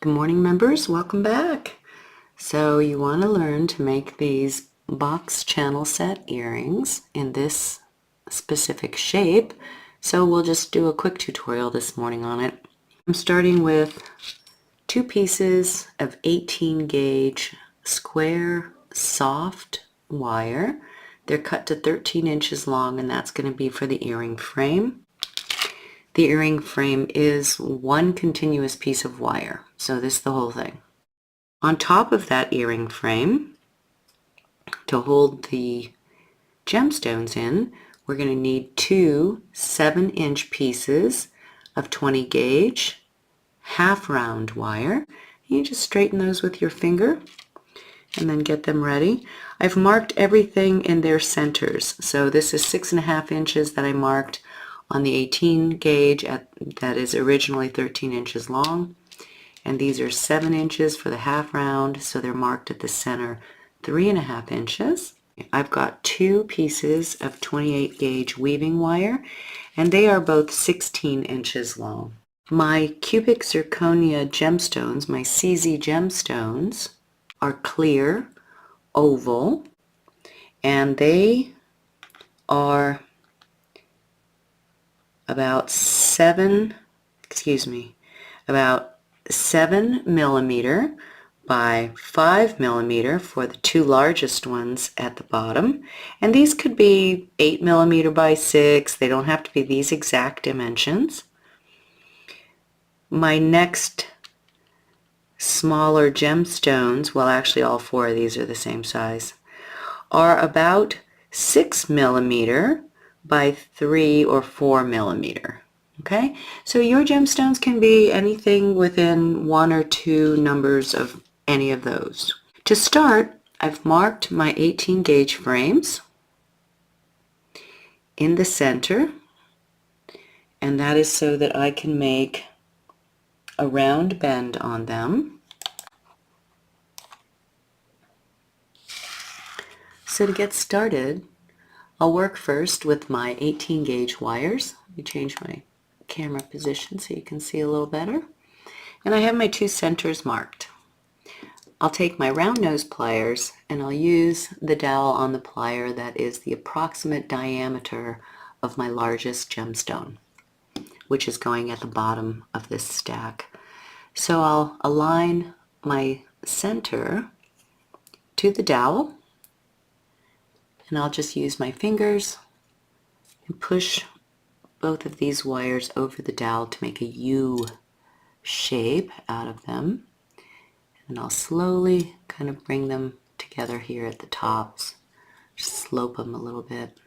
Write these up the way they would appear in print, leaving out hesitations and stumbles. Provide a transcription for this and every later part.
Good morning, members. Welcome back. So you want to learn to make these box channel set earrings in this specific shape. So we'll just do a quick tutorial this morning on it. I'm starting with 2 pieces of 18 gauge square soft wire. They're cut to 13 inches long, and that's going to be for the earring frame. The earring frame is one continuous piece of wire, so this is the whole thing. On top of that earring frame, to hold the gemstones in, we're going to need 2 7-inch pieces of 20 gauge half round wire. You just straighten those with your finger and then get them ready. I've marked everything in their centers. So this is 6.5 inches that I marked on the 18 gauge that is originally 13 inches long, and these are 7 inches for the half round, so they're marked at the center 3.5 inches. I've got 2 pieces of 28 gauge weaving wire, and they are both 16 inches long. My cubic zirconia gemstones, my CZ gemstones, are clear, oval, and they are about 7 millimeter by 5 millimeter for the 2 largest ones at the bottom, and these could be 8 millimeter by 6. They don't have to be these exact dimensions. My next smaller gemstones, well, actually all 4 of these are the same size, are about 6 millimeter by 3 or 4 millimeter. Okay, so your gemstones can be anything within 1 or 2 numbers of any of those. To start, I've marked my 18 gauge frames in the center, and that is so that I can make a round bend on them. So to get started, I'll work first with my 18 gauge wires. Let me change my camera position so you can see a little better. And I have my 2 centers marked. I'll take my round nose pliers and I'll use the dowel on the plier that is the approximate diameter of my largest gemstone, which is going at the bottom of this stack. So I'll align my center to the dowel, and I'll just use my fingers and push both of these wires over the dowel to make a U shape out of them. And I'll slowly kind of bring them together here at the tops. Just slope them a little bit.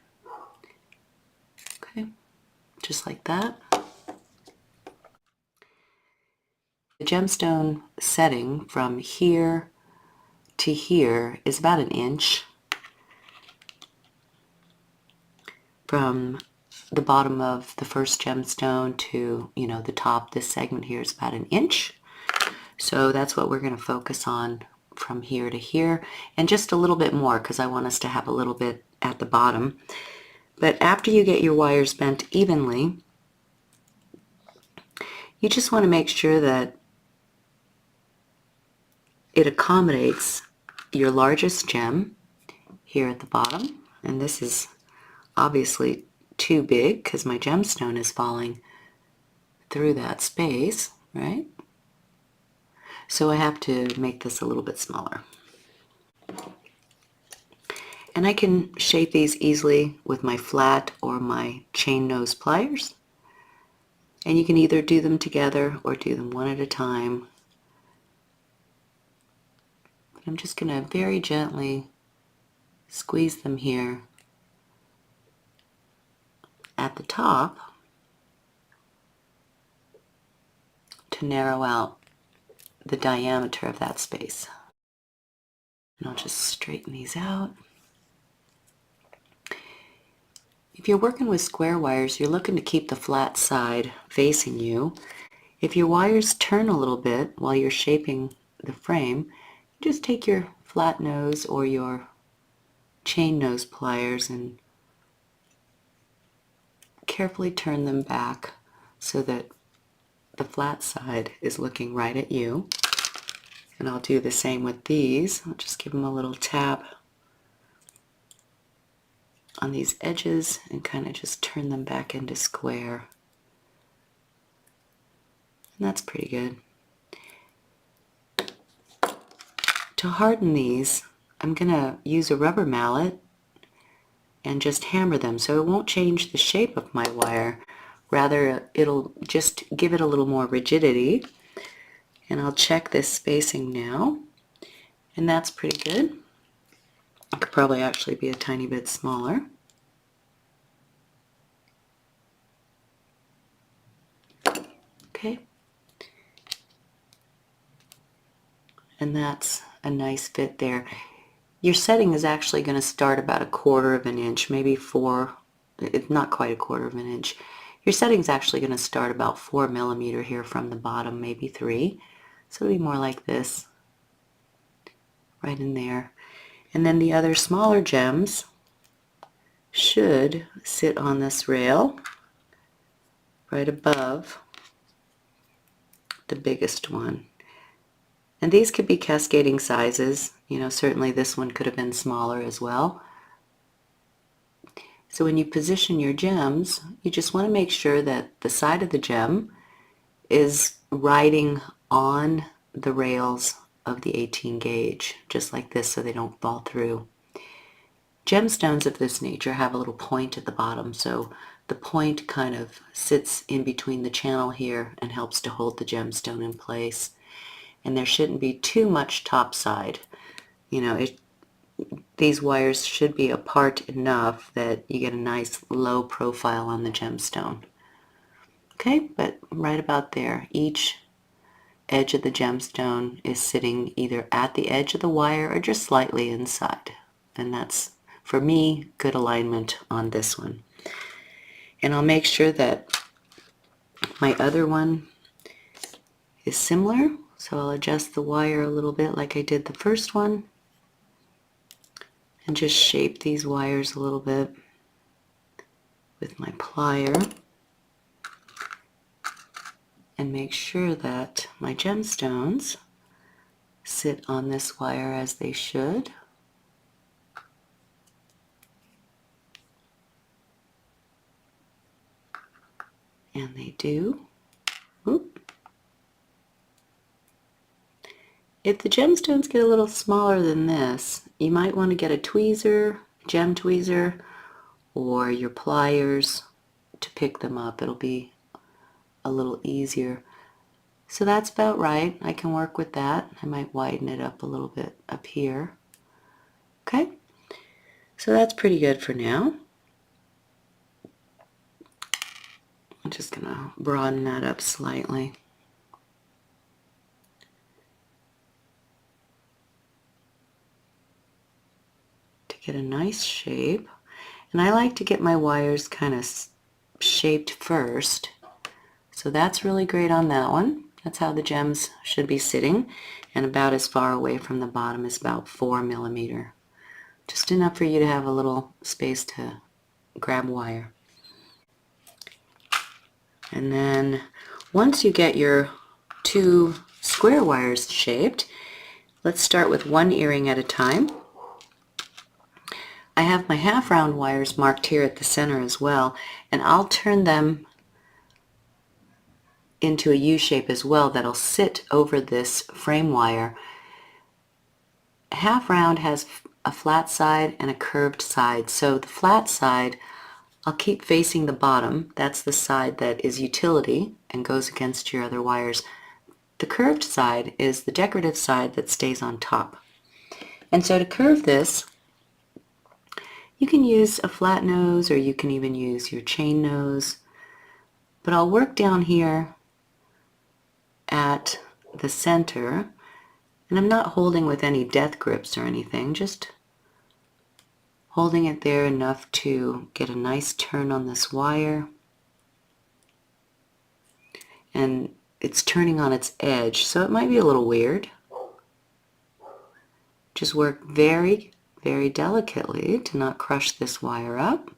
Okay, just like that. The gemstone setting from here to here is about 1 inch. From the bottom of the first gemstone to, the top, this segment here is about 1 inch. So that's what we're going to focus on from here to here, and just a little bit more because I want us to have a little bit at the bottom. But after you get your wires bent evenly, you just want to make sure that it accommodates your largest gem here at the bottom, and this is obviously too big because my gemstone is falling through that space, right? So I have to make this a little bit smaller. And I can shape these easily with my flat or my chain nose pliers. And you can either do them together or do them one at a time. But I'm just going to very gently squeeze them here at the top to narrow out the diameter of that space. And I'll just straighten these out. If you're working with square wires, you're looking to keep the flat side facing you. If your wires turn a little bit while you're shaping the frame, just take your flat nose or your chain nose pliers and carefully turn them back so that the flat side is looking right at you. And I'll do the same with these. I'll just give them a little tap on these edges and kind of just turn them back into square. And that's pretty good. To harden these, I'm going to use a rubber mallet and just hammer them so it won't change the shape of my wire. Rather, it'll just give it a little more rigidity. And I'll check this spacing now. And that's pretty good. It could probably actually be a tiny bit smaller. Okay. And that's a nice fit there. Your setting is actually going to start about 1/4 of an inch, maybe 4, it's not quite 1/4 of an inch. Your setting is actually going to start about 4 millimeter here from the bottom, maybe 3. So it'll be more like this, right in there. And then the other smaller gems should sit on this rail right above the biggest one. And these could be cascading sizes. You know, certainly this one could have been smaller as well. So when you position your gems, you just want to make sure that the side of the gem is riding on the rails of the 18 gauge, just like this, so they don't fall through. Gemstones of this nature have a little point at the bottom, so the point kind of sits in between the channel here and helps to hold the gemstone in place. And there shouldn't be too much top side. You know, these wires should be apart enough that you get a nice low profile on the gemstone. Okay, but right about there, each edge of the gemstone is sitting either at the edge of the wire or just slightly inside. And that's, for me, good alignment on this one. And I'll make sure that my other one is similar. So I'll adjust the wire a little bit like I did the first one. And just shape these wires a little bit with my plier. And make sure that my gemstones sit on this wire as they should. And they do. Oop. If the gemstones get a little smaller than this, you might want to get a tweezer, gem tweezer, or your pliers to pick them up. It'll be a little easier. So that's about right. I can work with that. I might widen it up a little bit up here. Okay, so that's pretty good for now. I'm just going to broaden that up slightly. To get a nice shape. And I like to get my wires kind of shaped first. So that's really great on that one. That's how the gems should be sitting. And about as far away from the bottom as about 4 millimeter. Just enough for you to have a little space to grab wire. And then once you get your 2 square wires shaped, let's start with one earring at a time. I have my half round wires marked here at the center as well, and I'll turn them into a U shape as well that'll sit over this frame wire. Half round has a flat side and a curved side, so the flat side I'll keep facing the bottom. That's the side that is utility and goes against your other wires. The curved side is the decorative side that stays on top. And so to curve this, you can use a flat nose or you can even use your chain nose. But I'll work down here at the center, and I'm not holding with any death grips or anything, just holding it there enough to get a nice turn on this wire. And it's turning on its edge, so it might be a little weird. Just work very, very delicately to not crush this wire up.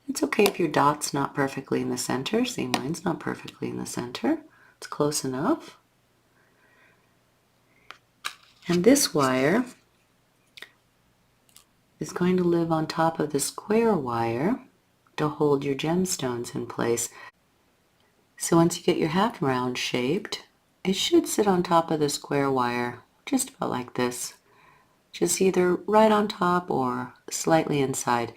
It's okay if your dot's not perfectly in the center. See, mine's not perfectly in the center. It's close enough. And this wire is going to live on top of the square wire to hold your gemstones in place. So once you get your half round shaped, it should sit on top of the square wire, just about like this. Just either right on top or slightly inside.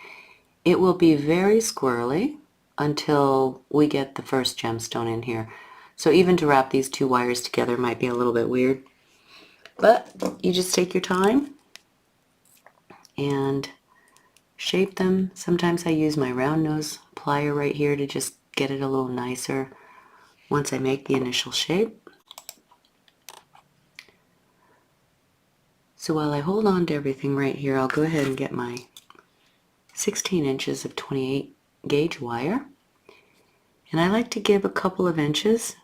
It will be very squirrely until we get the first gemstone in here. So even to wrap these two wires together might be a little bit weird. But you just take your time and shape them. Sometimes I use my round nose plier right here to just get it a little nicer once I make the initial shape. So while I hold on to everything right here, I'll go ahead and get my 16 inches of 28 gauge wire. And I like to give a couple of inches.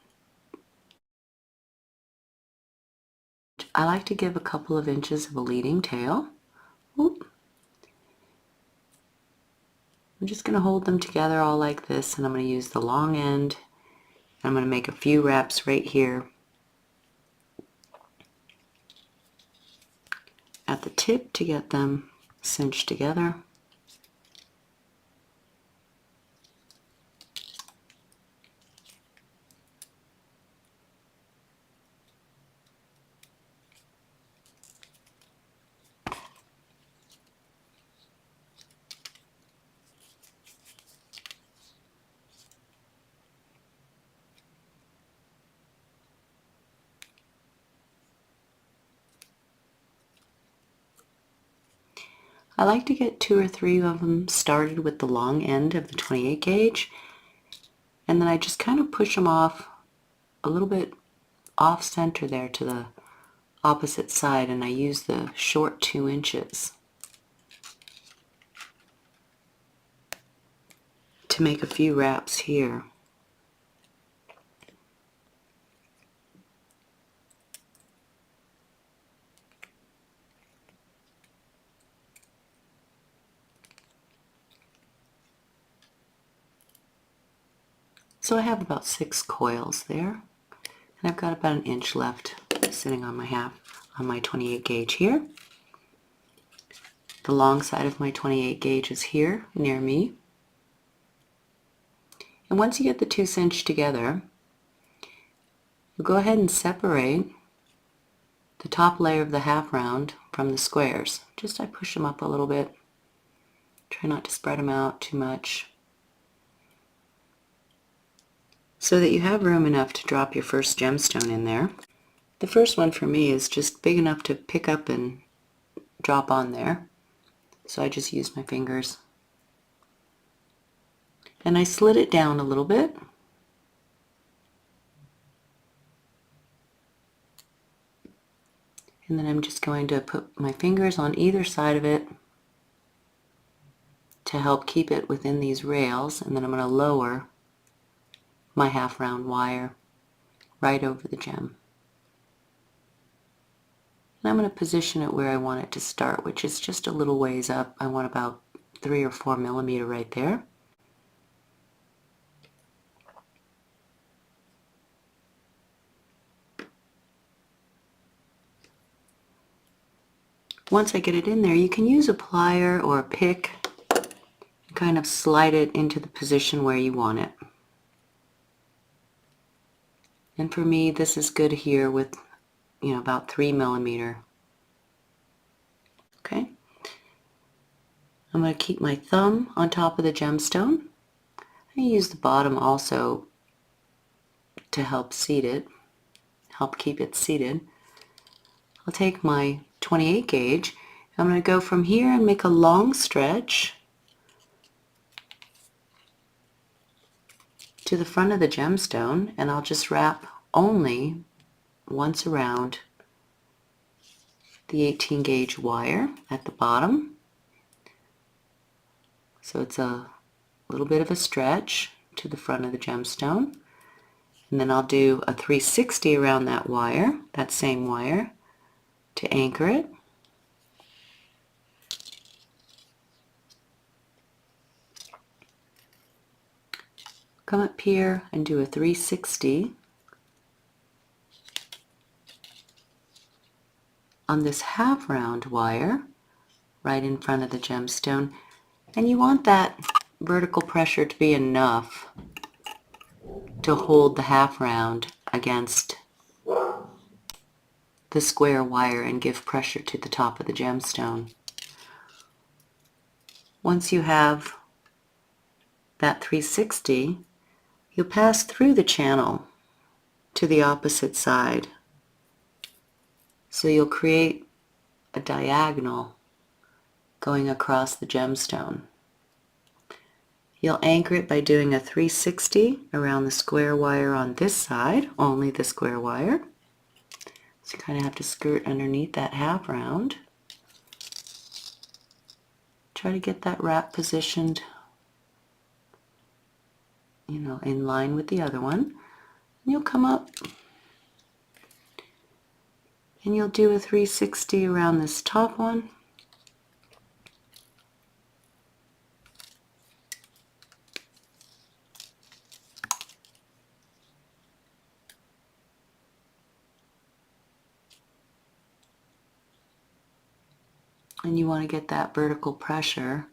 I like to give a couple of inches of a leading tail. Oop. I'm just going to hold them together all like this, and I'm going to use the long end. I'm going to make a few wraps right here at the tip to get them cinched together. I like to get 2 or 3 of them started with the long end of the 28 gauge, and then I just kind of push them off a little bit off center there to the opposite side, and I use the short 2 inches to make a few wraps here. So I have about 6 coils there, and I've got about an inch left sitting on my 28 gauge here. The long side of my 28 gauge is here near me. And once you get the 2 cinched together, you go ahead and separate the top layer of the half round from the squares. I push them up a little bit. Try not to spread them out too much, so that you have room enough to drop your first gemstone in there. The first one for me is just big enough to pick up and drop on there. So I just use my fingers. And I slid it down a little bit. And then I'm just going to put my fingers on either side of it to help keep it within these rails. And then I'm going to lower my half round wire right over the gem. And I'm going to position it where I want it to start, which is just a little ways up. I want about 3 or 4 millimeter right there. Once I get it in there, you can use a plier or a pick and kind of slide it into the position where you want it. And for me, this is good here with, about 3 millimeter. Okay. I'm going to keep my thumb on top of the gemstone. I use the bottom also to help seat it, help keep it seated. I'll take my 28 gauge. I'm going to go from here and make a long stretch to the front of the gemstone, and I'll just wrap only once around the 18 gauge wire at the bottom. So it's a little bit of a stretch to the front of the gemstone. And then I'll do a 360 around that wire, that same wire, to anchor it. Come up here and do a 360 on this half round wire right in front of the gemstone, and you want that vertical pressure to be enough to hold the half round against the square wire and give pressure to the top of the gemstone. Once you have that 360, you'll pass through the channel to the opposite side. So you'll create a diagonal going across the gemstone. You'll anchor it by doing a 360 around the square wire on this side, only the square wire. So you kind of have to skirt underneath that half round. Try to get that wrap positioned, in line with the other one. And you'll come up and you'll do a 360 around this top one. And you want to get that vertical pressure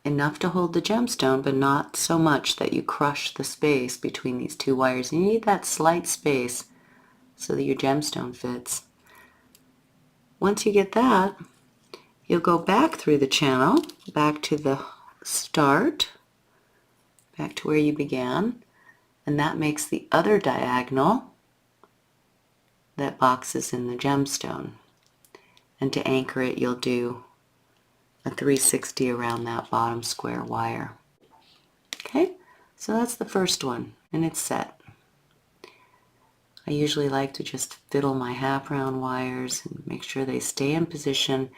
enough to hold the gemstone, but not so much that you crush the space between these two wires. You need that slight space so that your gemstone fits. Once you get that, you'll go back through the channel, back to the start, back to where you began, and that makes the other diagonal that boxes in the gemstone. And to anchor it, you'll do a 360 around that bottom square wire. Okay, so that's the first one, and it's set. I usually like to just fiddle my half round wires and make sure they stay in position.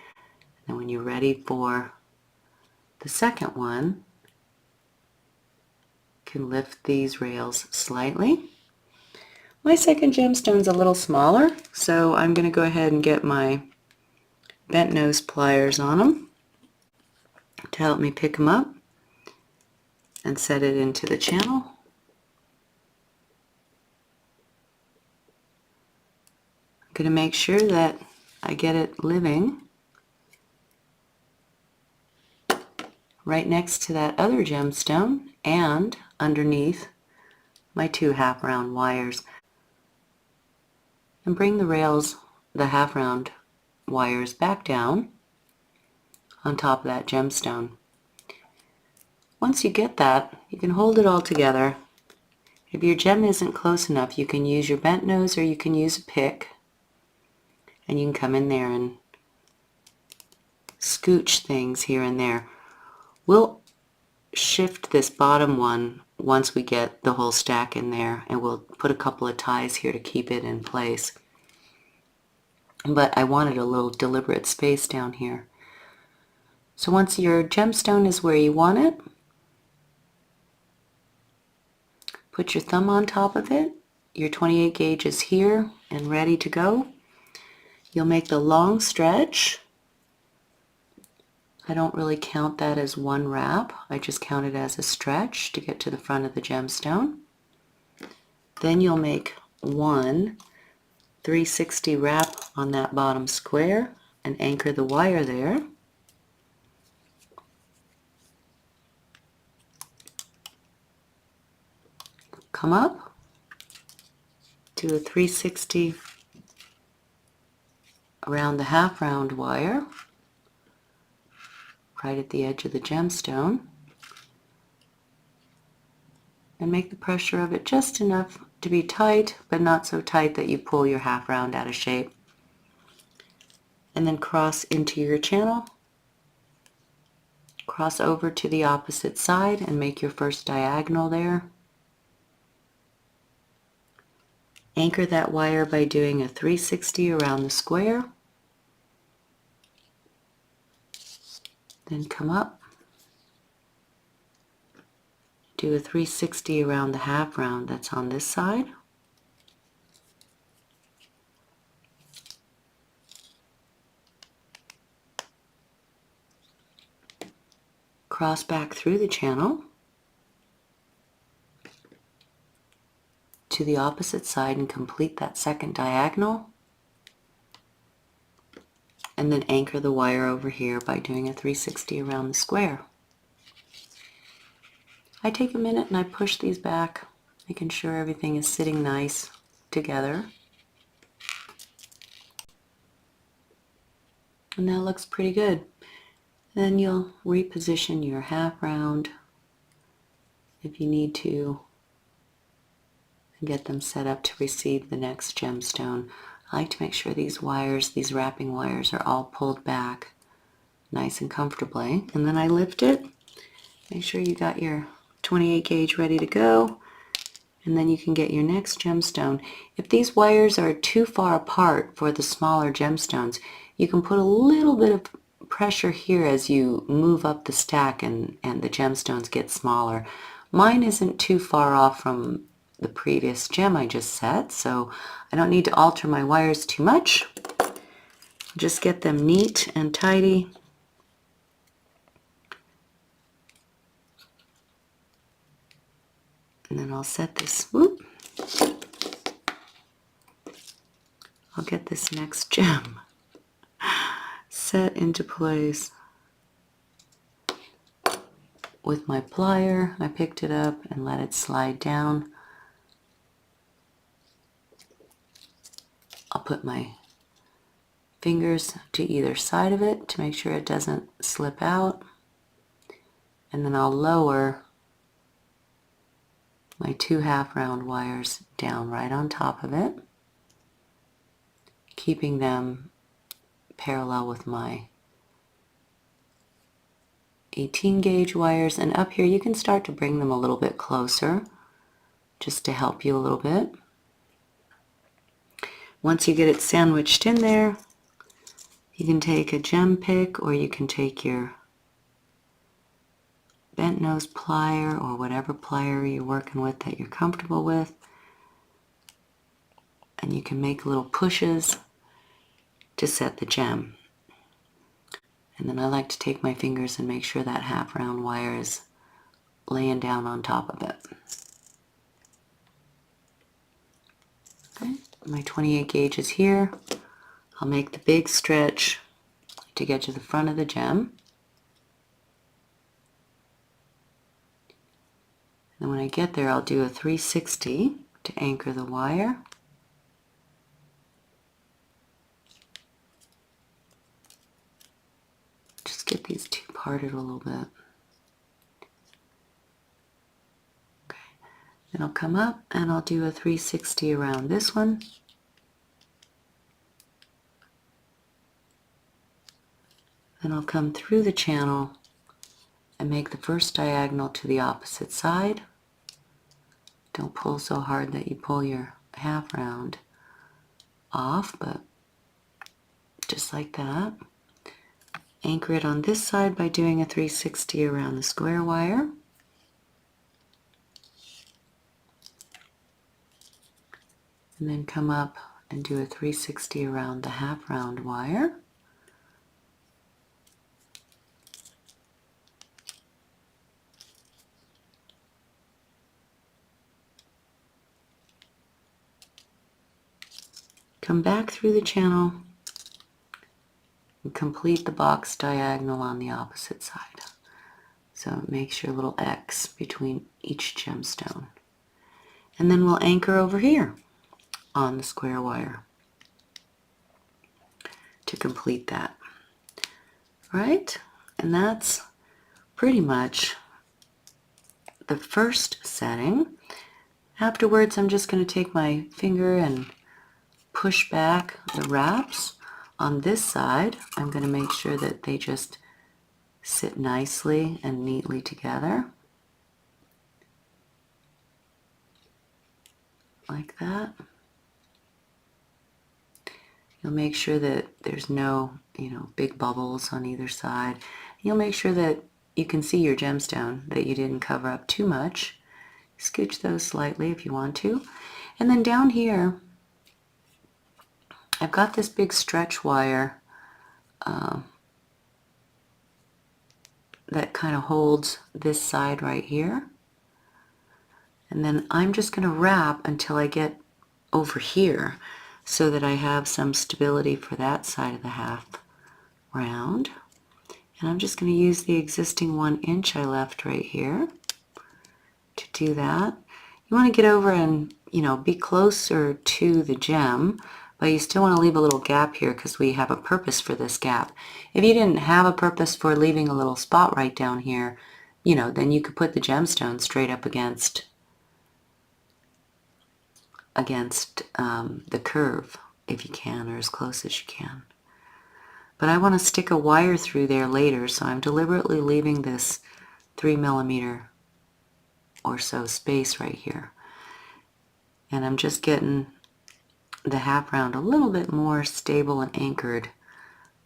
And when you're ready for the second one, you can lift these rails slightly. My second gemstone's a little smaller, so I'm going to go ahead and get my bent nose pliers on them to help me pick them up and set it into the channel. I'm going to make sure that I get it living right next to that other gemstone and underneath my two half round wires. And bring the rails, the half round wires, back down on top of that gemstone. Once you get that, you can hold it all together. If your gem isn't close enough, you can use your bent nose or you can use a pick, and you can come in there and scooch things here and there. We'll shift this bottom one once we get the whole stack in there, and we'll put a couple of ties here to keep it in place. But I wanted a little deliberate space down here. So once your gemstone is where you want it, put your thumb on top of it. Your 28 gauge is here and ready to go. You'll make the long stretch. I don't really count that as one wrap. I just count it as a stretch to get to the front of the gemstone. Then you'll make one 360 wrap on that bottom square and anchor the wire there. Come up, do a 360 around the half round wire right at the edge of the gemstone, and make the pressure of it just enough to be tight, but not so tight that you pull your half round out of shape. And then cross into your channel, cross over to the opposite side and make your first diagonal there. Anchor that wire by doing a 360 around the square. Then come up, do a 360 around the half round that's on this side. Cross back through the channel to the opposite side and complete that second diagonal. and then anchor the wire over here by doing a 360 around the square. I take a minute and I push these back, making sure everything is sitting nice together. And that looks pretty good. Then you'll reposition your half round if you need to and get them set up to receive the next gemstone. I like to make sure these wires, these wrapping wires, are all pulled back nice and comfortably. And then I lift it. Make sure you got your 28 gauge ready to go. And then you can get your next gemstone. If these wires are too far apart for the smaller gemstones, you can put a little bit of pressure here as you move up the stack and the gemstones get smaller. Mine isn't too far off from the previous gem I just set, so I don't need to alter my wires too much. Just get them neat and tidy. And then I'll set this, I'll get this next gem set into place with my plier. I picked it up and let it slide down. I'll put my fingers to either side of it to make sure it doesn't slip out. And then I'll lower my 2 half round wires down right on top of it, keeping them parallel with my 18 gauge wires. And up here you can start to bring them a little bit closer just to help you a little bit. Once you get it sandwiched in there, you can take a gem pick or you can take your bent nose plier or whatever plier you're working with that you're comfortable with, and you can make little pushes to set the gem. And then I like to take my fingers and make sure that half round wire is laying down on top of it. Okay, my 28 gauge is here. I'll make the big stretch to get to the front of the gem. And when I get there, I'll do a 360 to anchor the wire. Just get these two parted a little bit. Okay. Then I'll come up and I'll do a 360 around this one. Then I'll come through the channel and make the first diagonal to the opposite side. Don't pull so hard that you pull your half round off, but just like that. Anchor it on this side by doing a 360 around the square wire. And then come up and do a 360 around the half round wire. Come back through the channel and complete the box diagonal on the opposite side. So it makes your little X between each gemstone. And then we'll anchor over here on the square wire to complete that. Right? And that's pretty much the first setting. Afterwards, I'm just going to take my finger and push back the wraps. On this side, I'm going to make sure that they just sit nicely and neatly together. Like that. You'll make sure that there's no, big bubbles on either side. You'll make sure that you can see your gemstone, that you didn't cover up too much. Scooch those slightly if you want to. And then down here, I've got this big stretch wire that kind of holds this side right here. And then I'm just going to wrap until I get over here so that I have some stability for that side of the half round. And I'm just going to use the existing 1" I left right here to do that. You want to get over and, be closer to the gem, but you still want to leave a little gap here because we have a purpose for this gap. If you didn't have a purpose for leaving a little spot right down here, then you could put the gemstone straight up against the curve if you can, or as close as you can. But I want to stick a wire through there later, so I'm deliberately leaving this 3mm or so space right here. And I'm just getting the half round a little bit more stable and anchored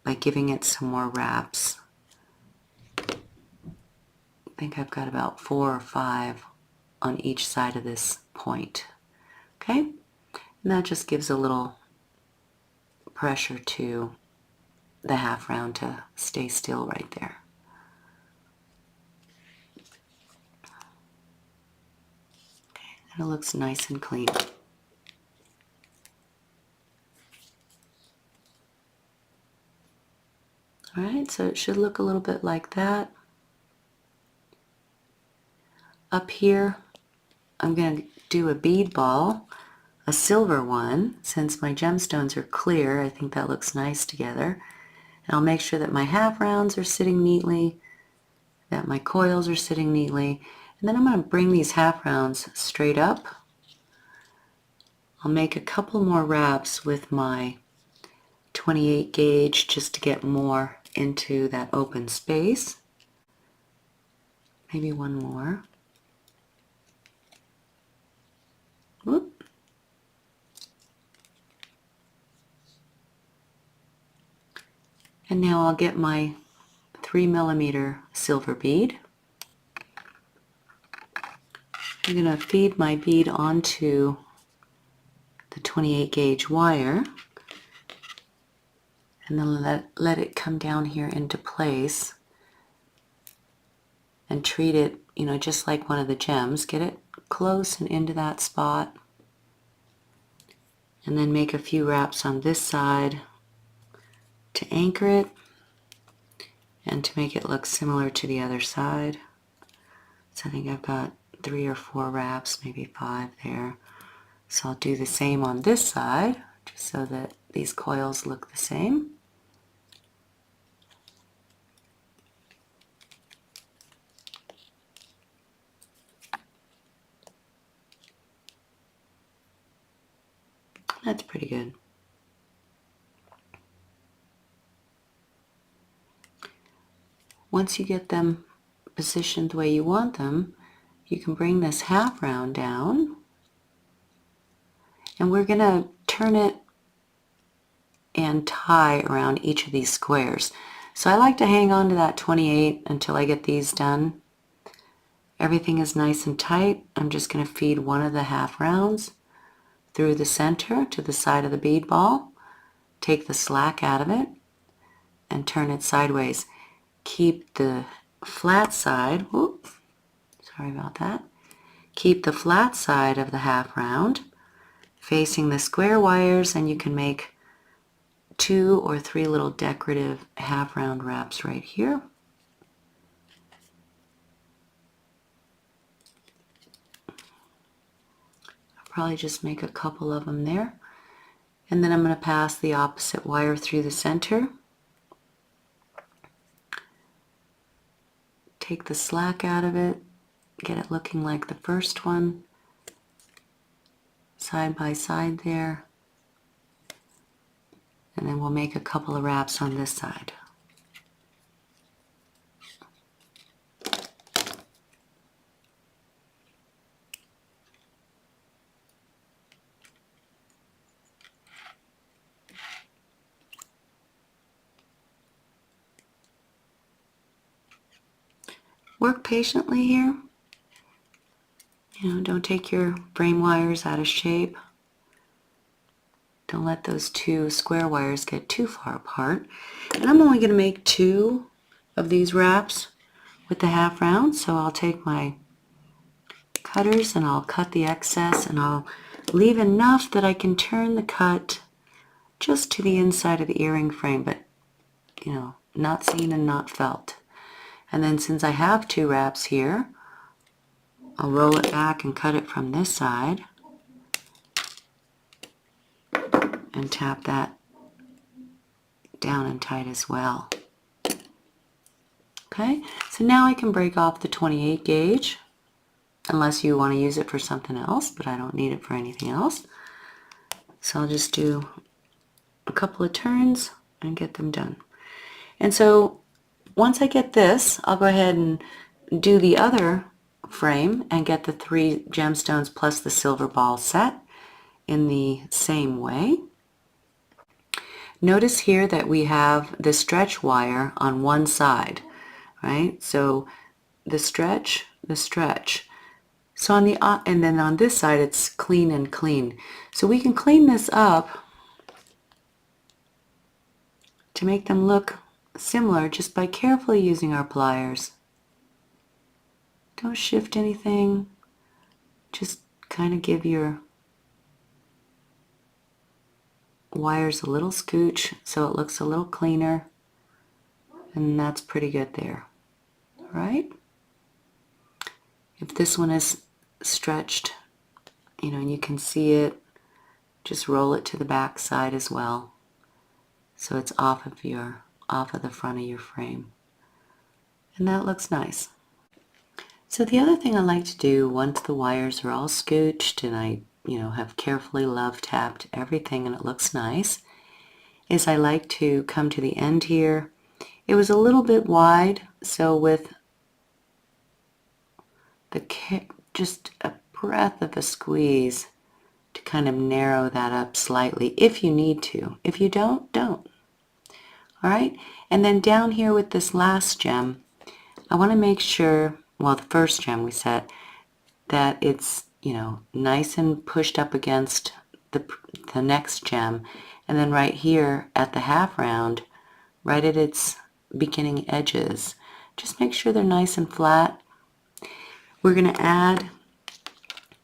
by giving it some more wraps. I think I've got about 4 or 5 on each side of this point. Okay? And that just gives a little pressure to the half round to stay still right there. Okay, and it looks nice and clean. Alright, so it should look a little bit like that. Up here, I'm going to do a bead ball, a silver one. Since my gemstones are clear, I think that looks nice together. And I'll make sure that my half rounds are sitting neatly, that my coils are sitting neatly. And then I'm going to bring these half rounds straight up. I'll make a couple more wraps with my 28 gauge just to get more into that open space. Maybe one more. Whoop. And now I'll get my 3mm silver bead. I'm going to feed my bead onto the 28 gauge wire and then let it come down here into place and treat it, just like one of the gems. Get it close and into that spot, and then make a few wraps on this side to anchor it and to make it look similar to the other side. So I think I've got 3 or 4 wraps, maybe 5 there. So I'll do the same on this side, just so that these coils look the same. That's pretty good. Once you get them positioned the way you want them, you can bring this half round down, and we're going to turn it and tie around each of these squares. So I like to hang on to that 28 until I get these done. Everything is nice and tight. I'm just going to feed one of the half rounds through the center to the side of the bead ball, take the slack out of it, and turn it sideways. Keep the flat side, whoop, sorry about that. Keep the flat side of the half round facing the square wires, and you can make 2 or 3 little decorative half round wraps right here. Probably just make a couple of them there. And then I'm going to pass the opposite wire through the center. Take the slack out of it, get it looking like the first one, side by side there. And then we'll make a couple of wraps on this side. Work patiently here. Don't take your frame wires out of shape. Don't let those 2 square wires get too far apart. And I'm only going to make 2 of these wraps with the half round, so I'll take my cutters and I'll cut the excess, and I'll leave enough that I can turn the cut just to the inside of the earring frame, but not seen and not felt. And then since I have 2 wraps here, I'll roll it back and cut it from this side and tap that down and tight as well. Okay, so now I can break off the 28 gauge, unless you want to use it for something else, but I don't need it for anything else. So I'll just do a couple of turns and get them done. And so once I get this, I'll go ahead and do the other frame and get the 3 gemstones plus the silver ball set in the same way. Notice here that we have the stretch wire on one side, right? So the stretch. So on the and then on this side it's clean and clean. So we can clean this up to make them look similar just by carefully using our pliers. Don't shift anything. Just kind of give your wires a little scooch so it looks a little cleaner, and that's pretty good there. All right? If this one is stretched, and you can see it, just roll it to the back side as well, so it's off of the front of your frame, and that looks nice. So the other thing I like to do once the wires are all scooched and I have carefully love tapped everything and it looks nice, is I like to come to the end here. It was a little bit wide, so with just a breath of a squeeze to kind of narrow that up slightly if you need to. If you don't. All right, and then down here with this last gem, I want to make sure, well, the first gem we set, that it's nice and pushed up against the next gem, and then right here at the half round, right at its beginning edges, just make sure they're nice and flat. We're going to add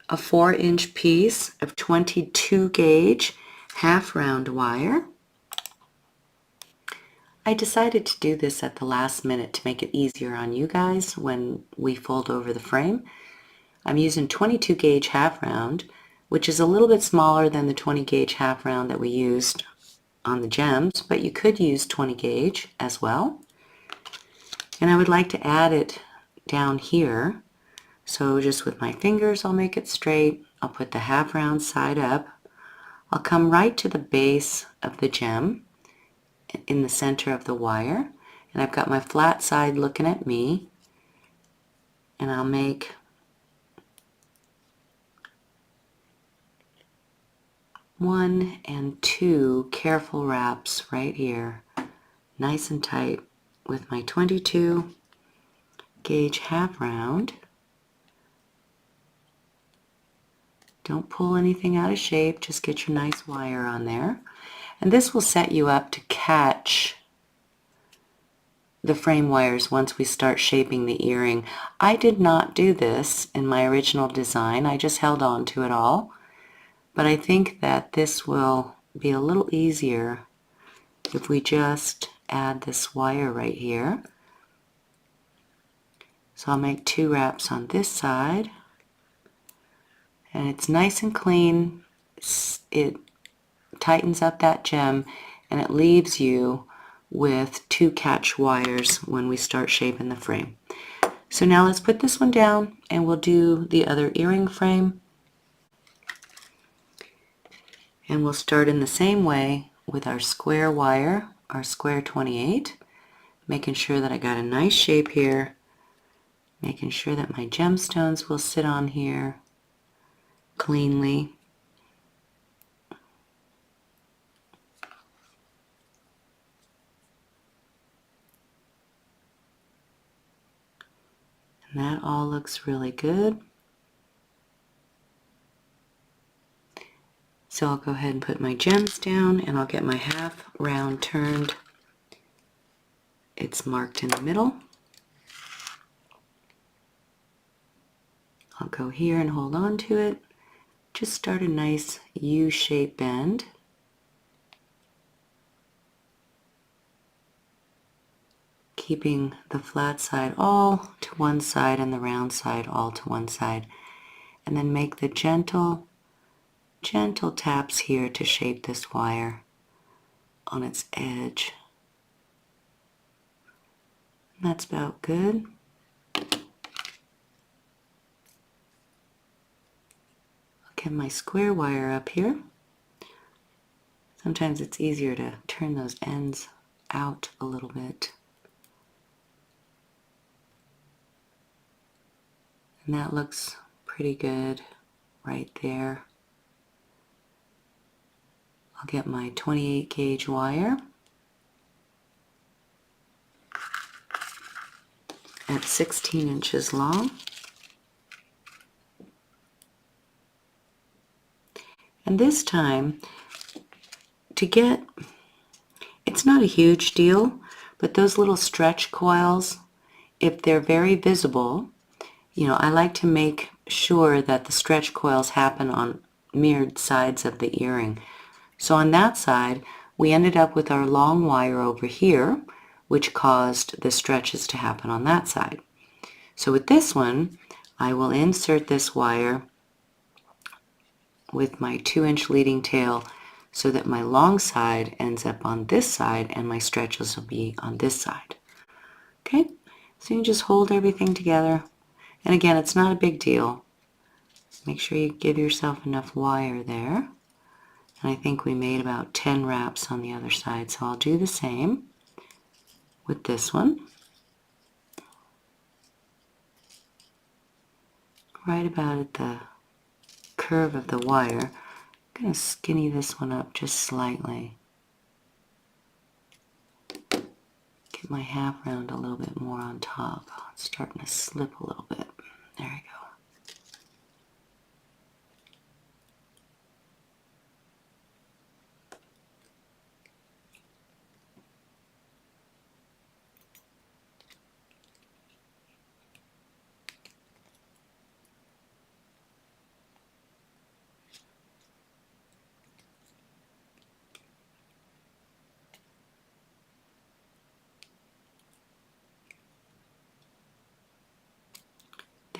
a 4-inch piece of 22 gauge half round wire. I decided to do this at the last minute to make it easier on you guys when we fold over the frame. I'm using 22 gauge half round, which is a little bit smaller than the 20 gauge half round that we used on the gems, but you could use 20 gauge as well. And I would like to add it down here. So just with my fingers, I'll make it straight. I'll put the half round side up. I'll come right to the base of the gem in the center of the wire. And I've got my flat side looking at me. And I'll make one and two careful wraps right here, nice and tight with my 22 gauge half round. Don't pull anything out of shape, just get your nice wire on there. And this will set you up to catch the frame wires once we start shaping the earring. I did not do this in my original design, I just held on to it all. But I think that this will be a little easier if we just add this wire right here. So I'll make 2 wraps on this side. And it's nice and clean. It tightens up that gem and it leaves you with 2 catch wires when we start shaping the frame. So now let's put this one down and we'll do the other earring frame. And we'll start in the same way with our square wire, our square 28, making sure that I got a nice shape here, making sure that my gemstones will sit on here cleanly. And that all looks really good. So I'll go ahead and put my gems down and I'll get my half round turned. It's marked in the middle. I'll go here and hold on to it. Just start a nice U-shaped bend. keeping the flat side all to one side and the round side all to one side. And then make the gentle taps here to shape this wire on its edge. And that's about good. I'll get my square wire up here. Sometimes it's easier to turn those ends out a little bit. And that looks pretty good right there. I'll get my 28 gauge wire at 16 inches long. And this time, it's not a huge deal, but those little stretch coils, if they're very visible, I like to make sure that the stretch coils happen on mirrored sides of the earring. So on that side, we ended up with our long wire over here, which caused the stretches to happen on that side. So with this one, I will insert this wire with my 2-inch leading tail so that my long side ends up on this side and my stretches will be on this side. Okay, so you just hold everything together. And again, it's not a big deal. Make sure you give yourself enough wire there. And I think we made about 10 wraps on the other side, so I'll do the same with this one. Right about at the curve of the wire. I'm going to skinny this one up just slightly. Get my half round a little bit more on top. It's starting to slip a little bit. There you go.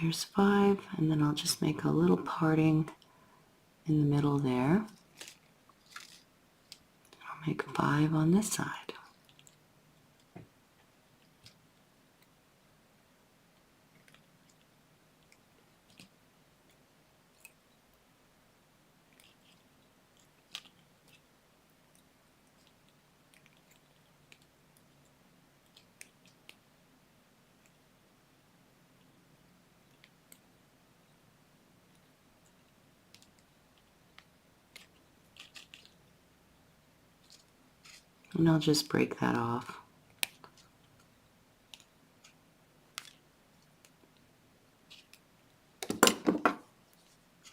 There's 5, and then I'll just make a little parting in the middle there. I'll make 5 on this side. And I'll just break that off.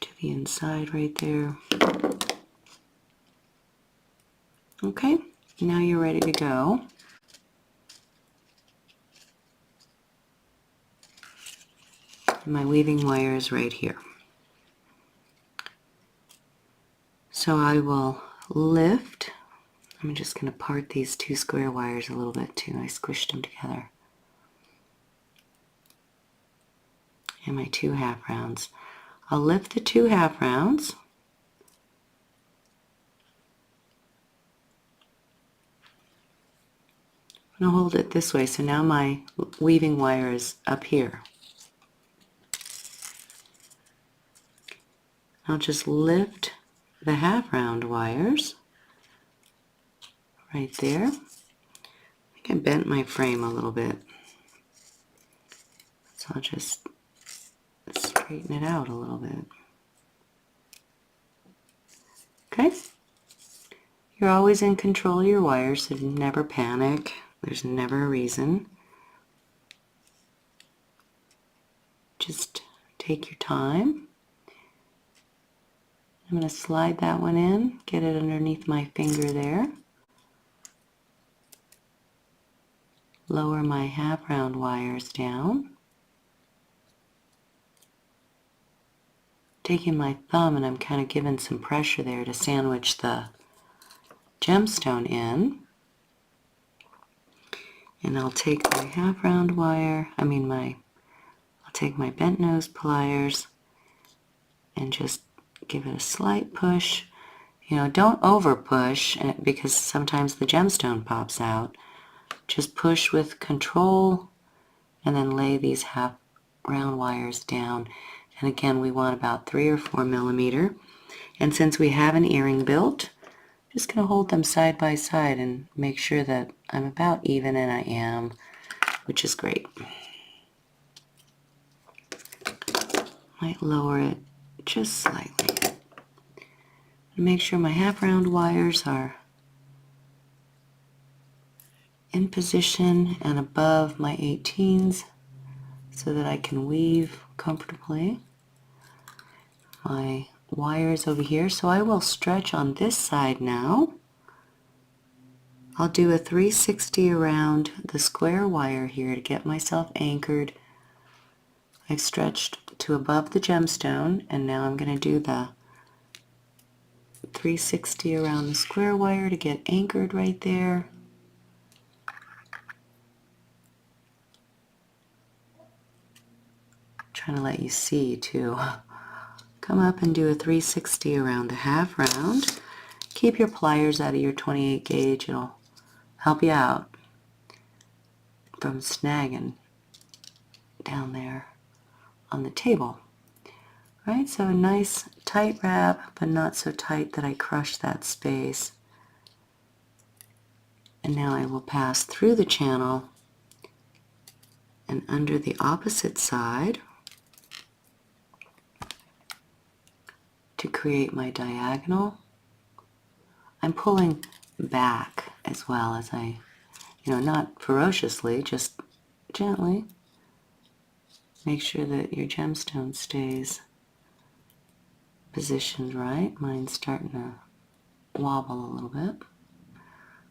To the inside right there. Okay, now you're ready to go. And my weaving wire is right here. So I will lift. I'm just going to part these 2 square wires a little bit too. I squished them together. And my 2 half rounds. I'll lift the 2 half rounds. I'm going to hold it this way, so now my weaving wire is up here. I'll just lift the half round wires right there. I think I bent my frame a little bit. So I'll just straighten it out a little bit. Okay? You're always in control of your wires, so never panic. There's never a reason. Just take your time. I'm going to slide that one in, get it underneath my finger there. Lower my half round wires down. Taking my thumb and I'm kind of giving some pressure there to sandwich the gemstone in. And I'll take my half round wire, I'll take my bent nose pliers and just give it a slight push. You know, don't over push because sometimes the gemstone pops out. Just push with control and then lay these half round wires down. And again, we want about 3 or 4 millimeter. And since we have an earring built, I'm just going to hold them side by side and make sure that I'm about even, and I am, which is great. Might lower it just slightly. Make sure my half round wires are in position and above my 18s so that I can weave comfortably. My wires over here, so I will stretch on this side now. I'll do a 360 around the square wire here to get myself anchored. I've stretched to above the gemstone, and now I'm going to do the 360 around the square wire to get anchored right there. Trying to let you see too. Come up and do a 360 around the half round. Keep your pliers out of your 28 gauge. It'll help you out from snagging down there on the table. Right, so a nice tight wrap, but not so tight that I crush that space. And now I will pass through the channel and under the opposite side to create my diagonal. I'm pulling back as well as not ferociously, just gently. Make sure that your gemstone stays positioned right. Mine's starting to wobble a little bit.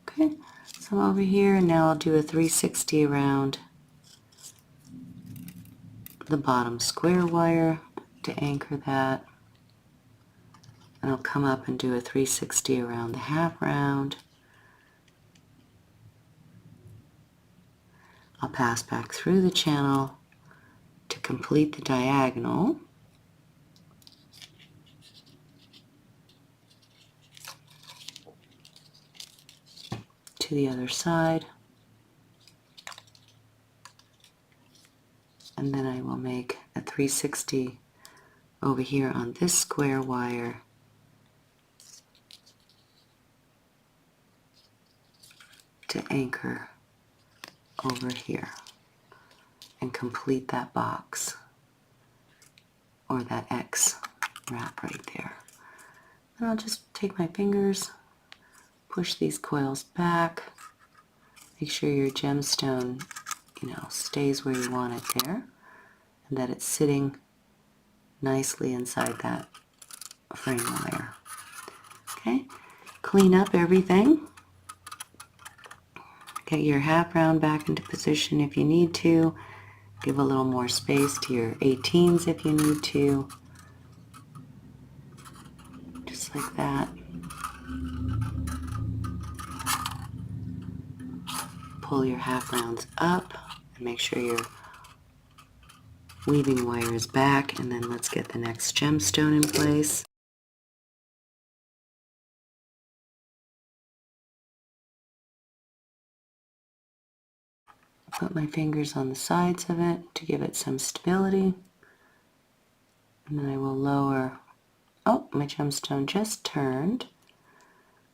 Okay, so I'm over here, and now I'll do a 360 around the bottom square wire to anchor that. And I'll come up and do a 360 around the half round. I'll pass back through the channel to complete the diagonal. To the other side. And then I will make a 360 over here on this square wire to anchor over here and complete that box or that X wrap right there. And I'll just take my fingers, push these coils back, make sure your gemstone, stays where you want it there, and that it's sitting nicely inside that frame wire. Okay, clean up everything. Get your half round back into position if you need to. Give a little more space to your 18s if you need to. Just like that. Pull your half rounds up and make sure your weaving wire is back, and then let's get the next gemstone in place. Put my fingers on the sides of it to give it some stability. And then I will lower. Oh, my gemstone just turned.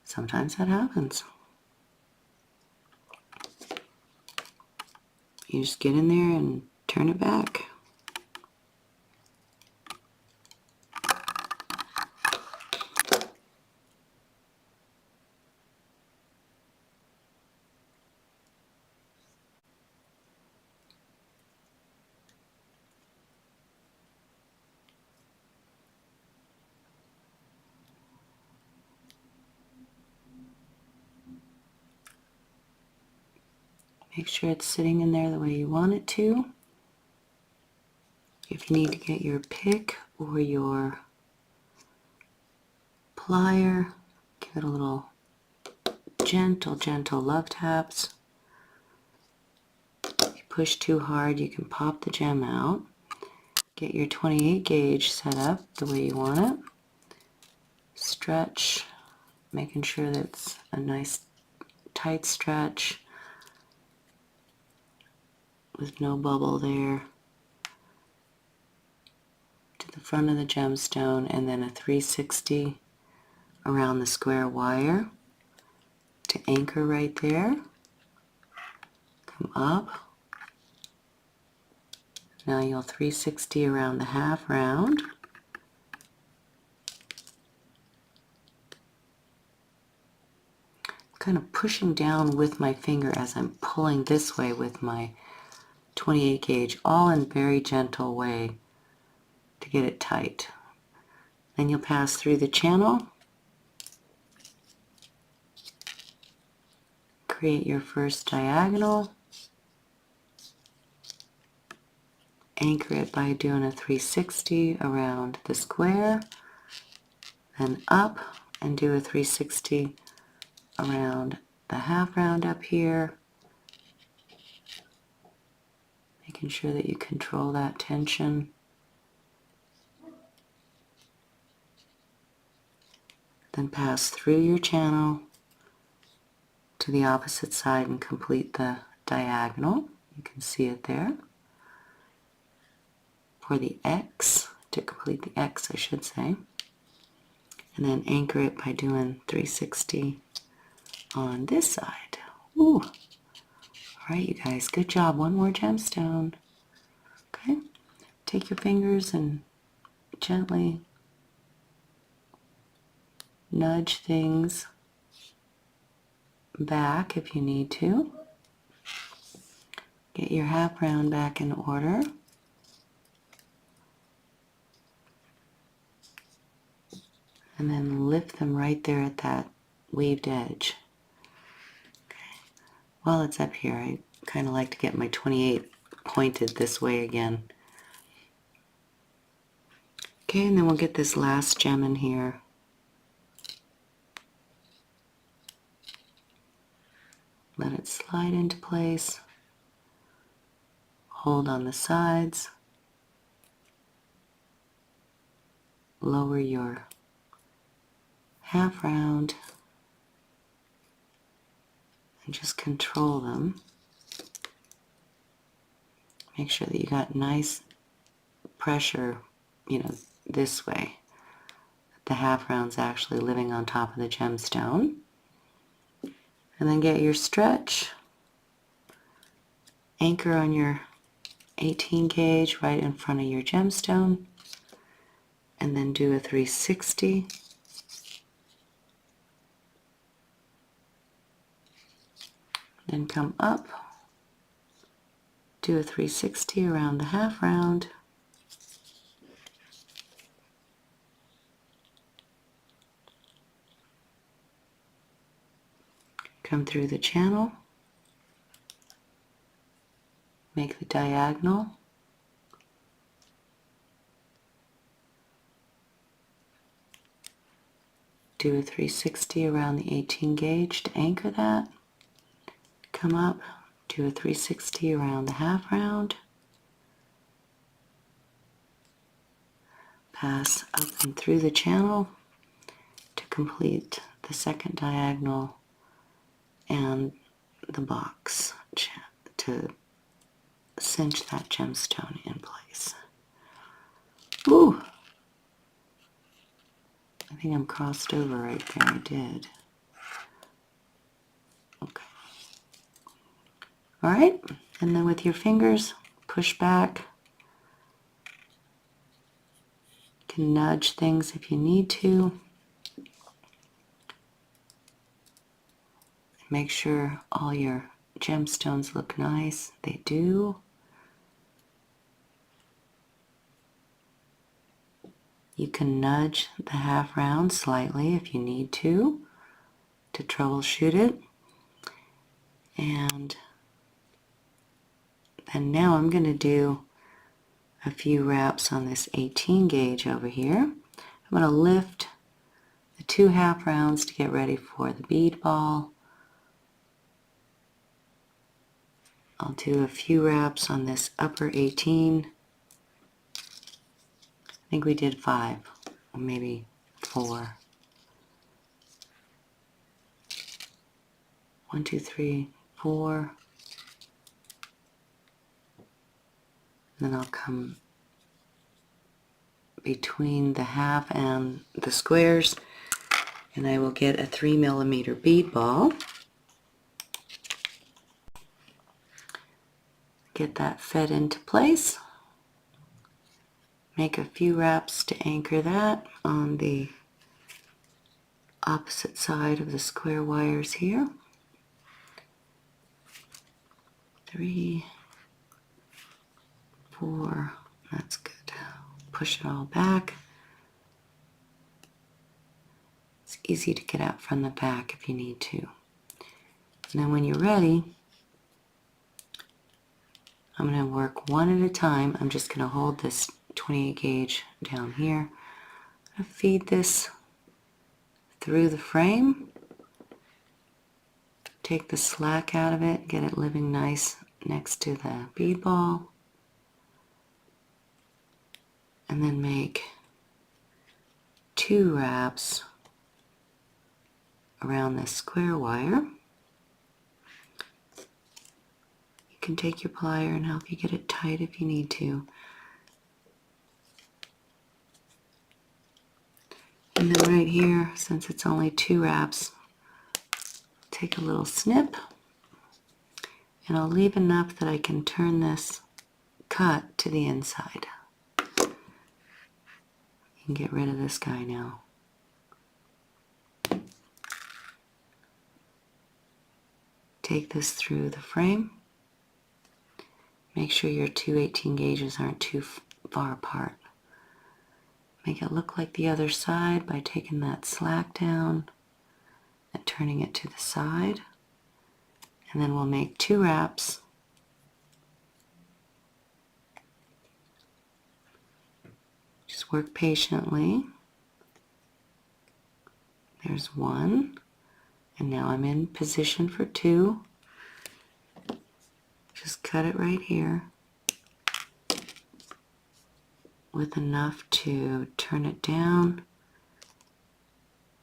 Sometimes that happens. You just get in there and turn it back. Make sure it's sitting in there the way you want it to. If you need to get your pick or your plier, give it a little gentle love taps. push too hard, you can pop the gem out. Get your 28 gauge set up the way you want it. Stretch, making sure that it's a nice tight stretch with no bubble there. To the front of the gemstone, and then a 360 around the square wire to anchor right there. Come up. Now you'll 360 around the half round. Kind of pushing down with my finger as I'm pulling this way with my 28 gauge, all in very gentle way to get it tight. Then you'll pass through the channel, create your first diagonal, anchor it by doing a 360 around the square, then up and do a 360 around the half round up here, making sure that you control that tension. Then pass through your channel to the opposite side and complete the diagonal. You can see it there. For the X, to complete the X I should say. And then anchor it by doing 360 on this side. Ooh. Alright, you guys, good job. One more gemstone. Okay, take your fingers and gently nudge things back if you need to. Get your half round back in order. And then lift them right there at that weaved edge. Okay. While it's up here, I kind of like to get my 28 pointed this way again. Okay, and then we'll get this last gem in here. Let it slide into place. Hold on the sides. Lower your half round and just control them. Make sure that you got nice pressure, this way. The half round's actually living on top of the gemstone. And then get your stretch. Anchor on your 18 gauge right in front of your gemstone. And then do a 360. Then come up, do a 360 around the half round, come through the channel, make the diagonal, do a 360 around the 18 gauge to anchor that. Come up, do a 360 around the half round, pass up and through the channel to complete the second diagonal and the box to cinch that gemstone in place. Ooh! I think I'm crossed over right there. I did. Okay. Alright, and then with your fingers, push back. You can nudge things if you need to. Make sure all your gemstones look nice. They do. You can nudge the half round slightly if you need to troubleshoot it. And now I'm going to do a few wraps on this 18 gauge over here. I'm going to lift the 2 half rounds to get ready for the bead ball. I'll do a few wraps on this upper 18. I think we did 5 or maybe 4. 1, 2, 3, 4. Then I'll come between the half and the squares, and I will get a 3mm bead ball. Get that fed into place. Make a few wraps to anchor that on the opposite side of the square wires here. 3, 4, that's good. Push it all back. It's easy to get out from the back if you need to. And then when you're ready, I'm going to work one at a time. I'm just going to hold this 28 gauge down here. I feed this through the frame. Take the slack out of it, get it living nice next to the bead ball. And then make 2 wraps around this square wire. You can take your plier and help you get it tight if you need to. And then right here, since it's only 2 wraps, take a little snip, and I'll leave enough that I can turn this cut to the inside. You can get rid of this guy now. Take this through the frame. Make sure your 2 18 gauges aren't too far apart. Make it look like the other side by taking that slack down and turning it to the side. And then we'll make 2 wraps. Just work patiently. There's 1. And now I'm in position for 2. Just cut it right here with enough to turn it down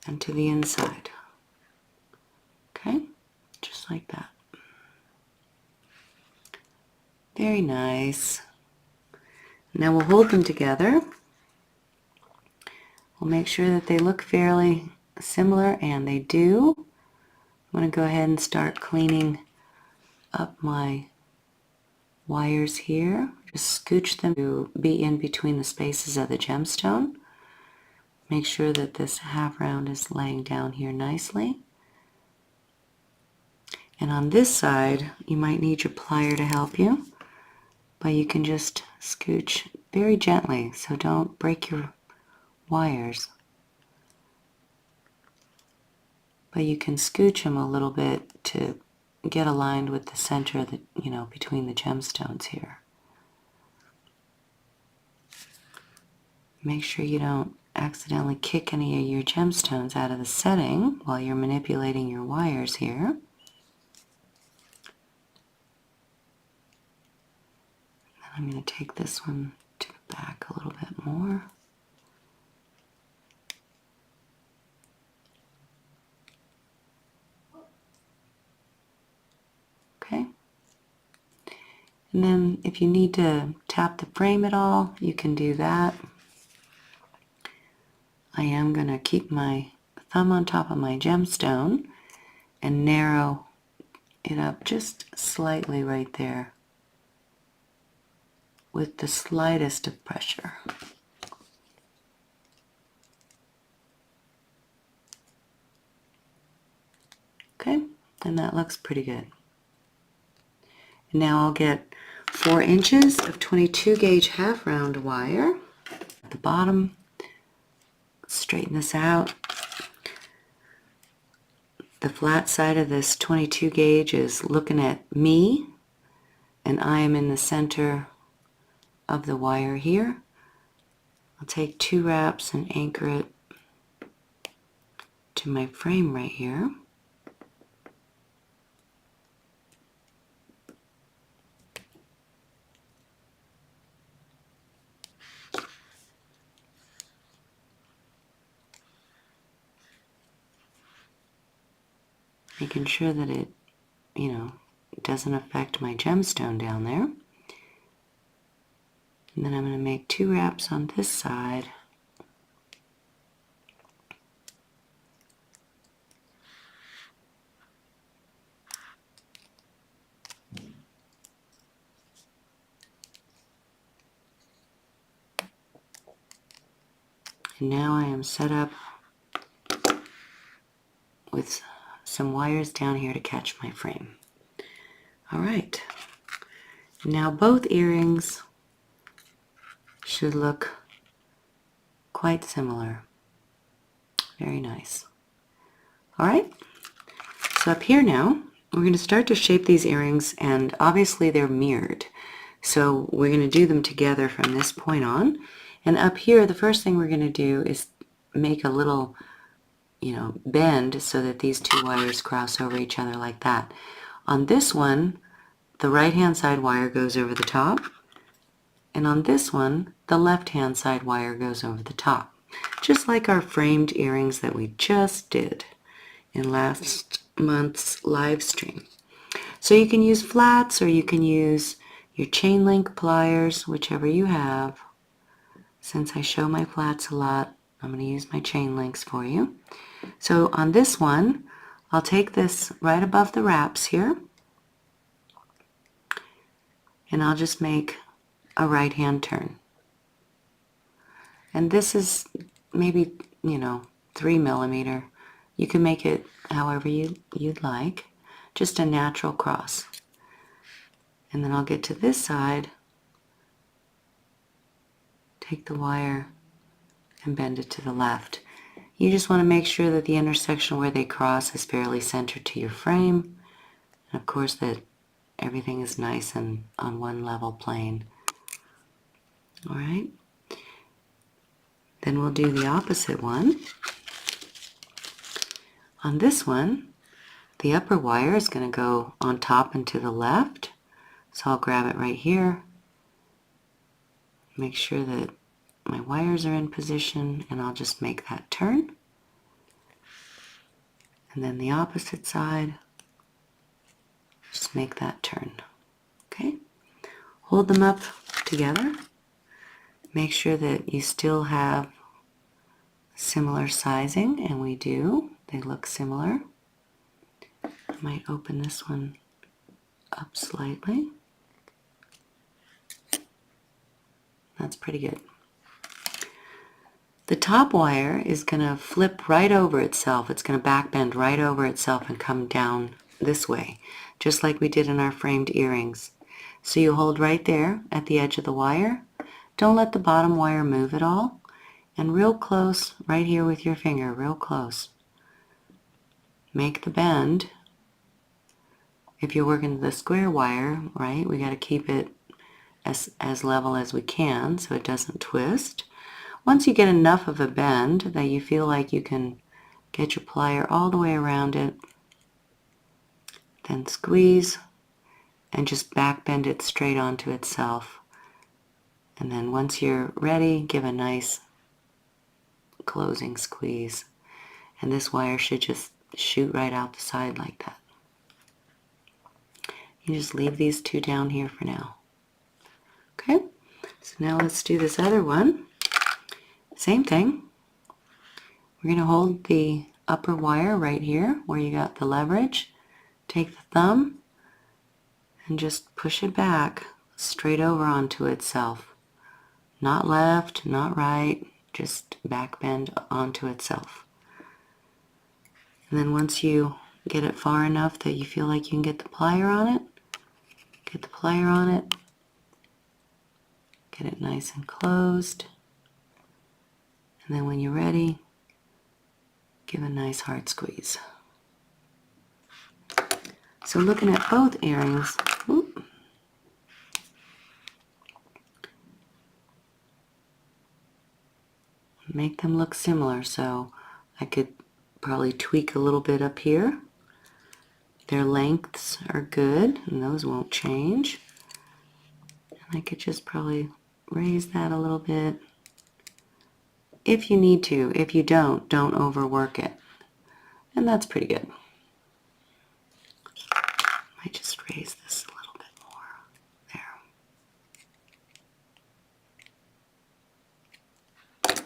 and to the inside. Okay, just like that. Very nice. Now we'll hold them together. We'll make sure that they look fairly similar, and they do. I'm going to go ahead and start cleaning up my wires here. Just scooch them to be in between the spaces of the gemstone. Make sure that this half round is laying down here nicely. And on this side, you might need your plier to help you, but you can just scooch very gently, so don't break your wires. But you can scooch them a little bit to get aligned with the center of the, between the gemstones here. Make sure you don't accidentally kick any of your gemstones out of the setting while you're manipulating your wires here. I'm going to take this one to the back a little bit more. Okay. And then if you need to tap the frame at all, you can do that. I am going to keep my thumb on top of my gemstone and narrow it up just slightly right there with the slightest of pressure. Okay, and that looks pretty good. And now I'll get 4 inches of 22 gauge half round wire at the bottom. Straighten this out. The flat side of this 22 gauge is looking at me, and I am in the center of the wire here. I'll take 2 wraps and anchor it to my frame right here. making sure that it, doesn't affect my gemstone down there. And then I'm going to make 2 wraps on this side. And now I am set up with some wires down here to catch my frame. All right. Now both earrings should look quite similar. Very nice. All right. So up here now, we're going to start to shape these earrings, and obviously they're mirrored. So we're going to do them together from this point on. And up here, the first thing we're going to do is make a little, bend so that these 2 wires cross over each other like that. On this one, the right-hand side wire goes over the top. And on this one, the left-hand side wire goes over the top. Just like our framed earrings that we just did in last month's live stream. So you can use flats or you can use your chain link pliers, whichever you have. Since I show my flats a lot, I'm going to use my chain links for you. So on this one, I'll take this right above the wraps here, and I'll just make a right hand turn. And this is maybe, 3 millimeter. You can make it however you'd like, just a natural cross. And then I'll get to this side, take the wire and bend it to the left. You just want to make sure that the intersection where they cross is fairly centered to your frame. And of course that everything is nice and on one level plane. All right. Then we'll do the opposite one. On this one, the upper wire is going to go on top and to the left. So I'll grab it right here. Make sure that my wires are in position, and I'll just make that turn. And then the opposite side, just make that turn. Okay? Hold them up together. Make sure that you still have similar sizing, and we do. They look similar. I might open this one up slightly. That's pretty good. The top wire is going to flip right over itself. It's going to back bend right over itself and come down this way, just like we did in our framed earrings. So you hold right there at the edge of the wire. Don't let the bottom wire move at all. And real close, right here with your finger, real close. Make the bend. If you're working the square wire, right, we got to keep it as level as we can so it doesn't twist. Once you get enough of a bend that you feel like you can get your plier all the way around it, then squeeze and just back bend it straight onto itself. And then once you're ready, give a nice closing squeeze. And this wire should just shoot right out the side like that. You just leave these 2 down here for now. Okay, so now let's do this other one. Same thing. We're going to hold the upper wire right here where you got the leverage. Take the thumb and just push it back straight over onto itself. Not left, not right, just back bend onto itself. And then once you get it far enough that you feel like you can get the plier on it, get the plier on it, get it nice and closed. And then when you're ready, give a nice hard squeeze. So looking at both earrings, make them look similar. So I could probably tweak a little bit up here. Their lengths are good, and those won't change. And I could just probably raise that a little bit. If you need to. If you don't overwork it. And that's pretty good. Might just raise this a little bit more. There.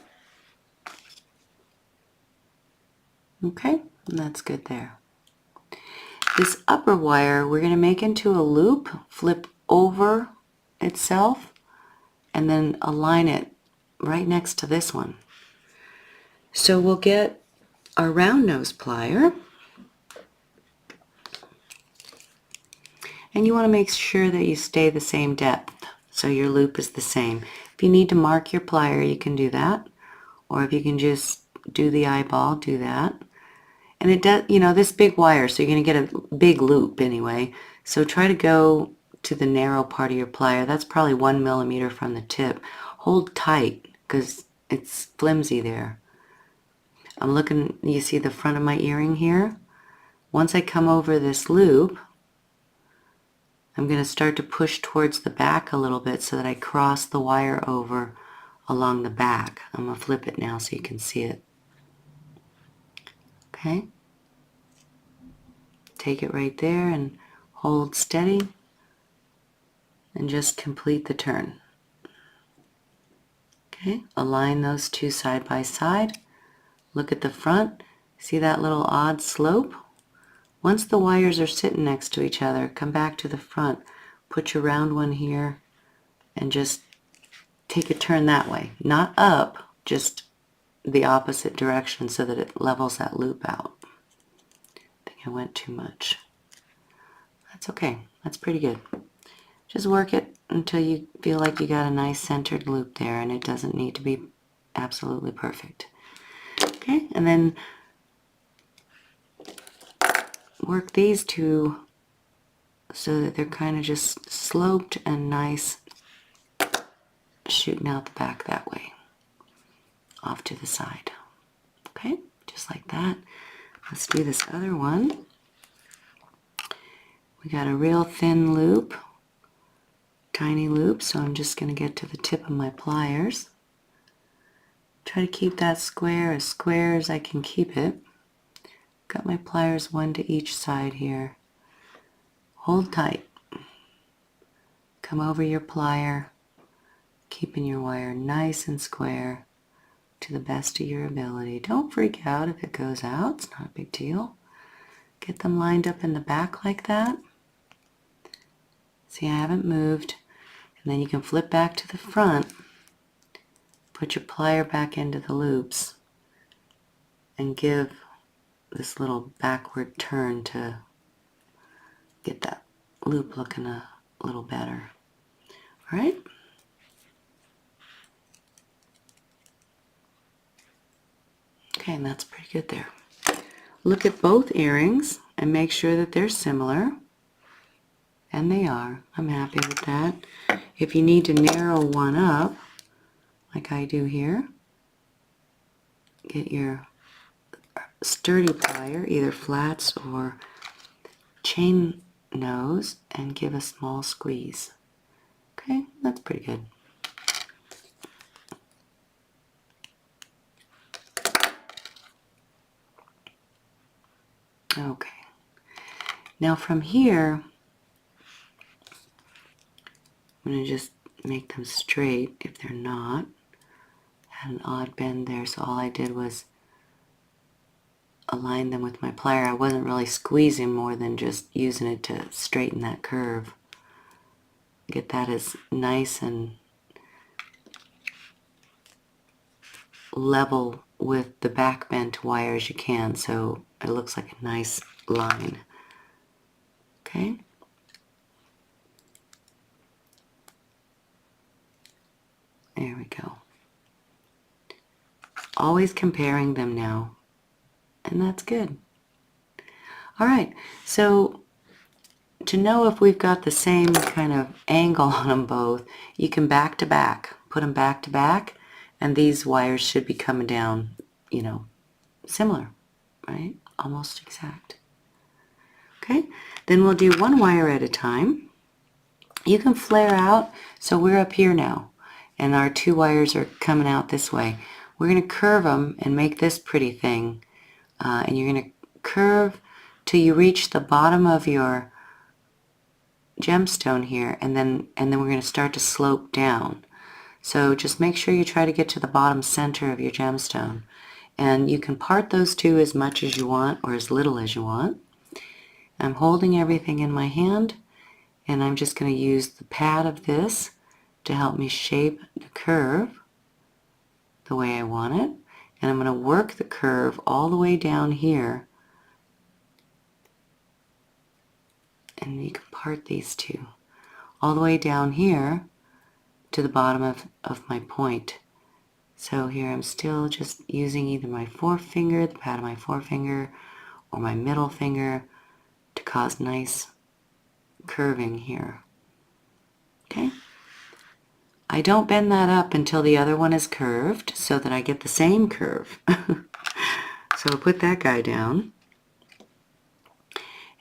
Okay, and that's good there. This upper wire we're going to make into a loop, flip over itself, and then align it right next to this one. So we'll get our round nose plier, and you want to make sure that you stay the same depth so your loop is the same. If you need to mark your plier, you can do that, or if you can just do the eyeball, do that. And it does, you know, this big wire, so you're going to get a big loop anyway. So try to go to the narrow part of your plier. That's probably 1 millimeter from the tip. Hold tight because it's flimsy there. I'm looking, you see the front of my earring here? Once I come over this loop, I'm going to start to push towards the back a little bit so that I cross the wire over along the back. I'm going to flip it now so you can see it. Okay? Take it right there and hold steady and just complete the turn. Okay? Align those two side by side. Look at the front. See that little odd slope? Once the wires are sitting next to each other, come back to the front. Put your round one here and just take a turn that way. Not up, just the opposite direction so that it levels that loop out. I think I went too much. That's okay. That's pretty good. Just work it until you feel like you got a nice centered loop there, and it doesn't need to be absolutely perfect. Okay, and then work these two so that they're kind of just sloped and nice, shooting out the back that way, off to the side. Okay, just like that. Let's do this other one. We got a real thin loop, tiny loop, so I'm just going to get to the tip of my pliers. Try to keep that square as I can keep it. Got my pliers one to each side here. Hold tight. Come over your plier, keeping your wire nice and square to the best of your ability. Don't freak out if it goes out. It's not a big deal. Get them lined up in the back like that. See, I haven't moved. And then you can flip back to the front, put your plier back into the loops, and give this little backward turn to get that loop looking a little better. All right? Okay, and that's pretty good there. Look at both earrings and make sure that they're similar. And they are. I'm happy with that. If you need to narrow one up, like I do here, get your sturdy plier, either flats or chain nose, and give a small squeeze. Okay, that's pretty good. Okay. Now from here, I'm going to just make them straight if they're not. Had an odd bend there, so all I did was align them with my plier. I wasn't really squeezing more than just using it to straighten that curve. Get that as nice and level with the back bent wire as you can, so it looks like a nice line. Okay? There we go. Always comparing them now, and that's good. All right, so to know if we've got the same kind of angle on them both, you can back to back, put them back to back, and these wires should be coming down, you know, similar, right? Almost exact. Okay, then we'll do one wire at a time. You can flare out, so we're up here now, and our two wires are coming out this way. We're going to curve them and make this pretty thing, and you're going to curve till you reach the bottom of your gemstone here, and then we're going to start to slope down. So just make sure you try to get to the bottom center of your gemstone. And you can part those two as much as you want or as little as you want. I'm holding everything in my hand, and I'm just going to use the pad of this to help me shape the curve the way I want it. And I'm going to work the curve all the way down here. And you can part these two all the way down here to the bottom of my point. So here I'm still just using either my forefinger, the pad of my forefinger, or my middle finger to cause nice curving here. Okay? I don't bend that up until the other one is curved so that I get the same curve. So I'll put that guy down.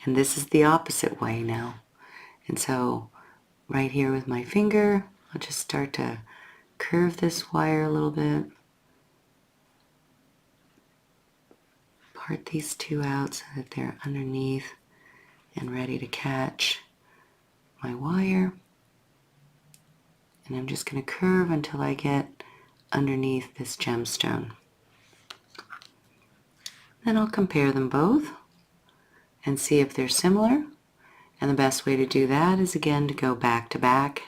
And this is the opposite way now. And so right here with my finger, I'll just start to curve this wire a little bit. Part these two out so that they're underneath and ready to catch my wire. And I'm just going to curve until I get underneath this gemstone. Then I'll compare them both and see if they're similar. And the best way to do that is again to go back to back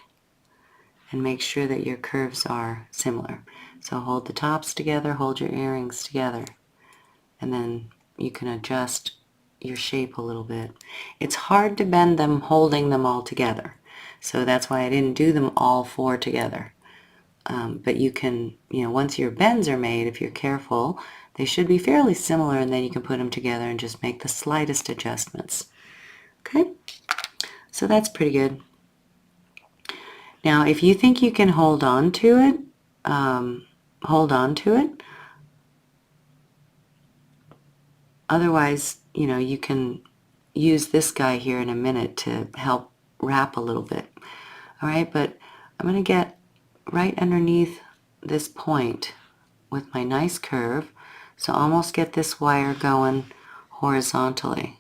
and make sure that your curves are similar. So hold the tops together, hold your earrings together, and then you can adjust your shape a little bit. It's hard to bend them holding them all together. So that's why I didn't do them all four together. But you can, once your bends are made, if you're careful, they should be fairly similar, and then you can put them together and just make the slightest adjustments. Okay? So that's pretty good. Now, if you think you can hold on to it, hold on to it. Otherwise, you can use this guy here in a minute to help wrap a little bit. All right, but I'm going to get right underneath this point with my nice curve. So almost get this wire going horizontally.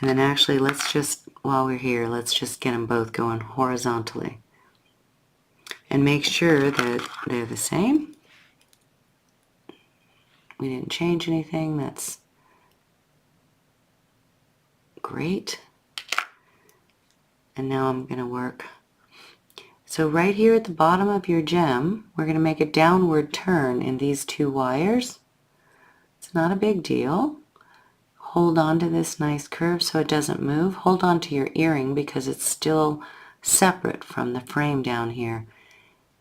And then actually, let's just, while we're here, let's just get them both going horizontally. And make sure that they're the same. We didn't change anything. That's great. And now I'm going to work. So right here at the bottom of your gem, we're going to make a downward turn in these two wires. It's not a big deal. Hold on to this nice curve so it doesn't move. Hold on to your earring because it's still separate from the frame down here.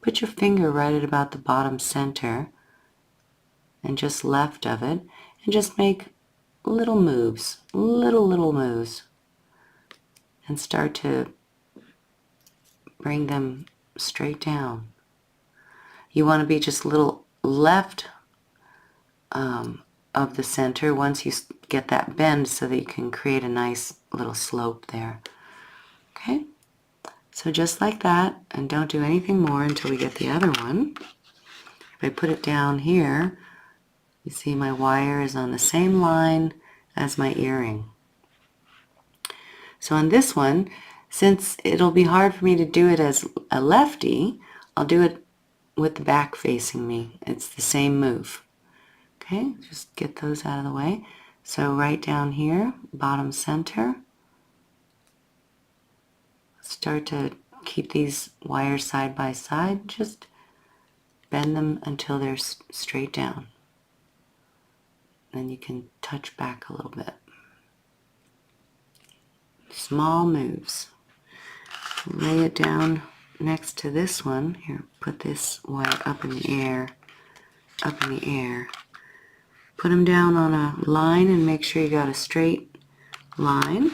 Put your finger right at about the bottom center and just left of it, and just make little moves, little moves, and start to bring them straight down. You want to be just a little left of the center once you get that bend so that you can create a nice little slope there. Okay, so just like that, and don't do anything more until we get the other one. If I put it down here, you see my wire is on the same line as my earring. So on this one, since it'll be hard for me to do it as a lefty, I'll do it with the back facing me. It's the same move. Okay, just get those out of the way. So right down here, bottom center, start to keep these wires side by side. Just bend them until they're straight down. Then you can touch back a little bit. Small moves. Lay it down next to this one. Here, put this wire up in the air, up in the air. Put them down on a line and make sure you got a straight line.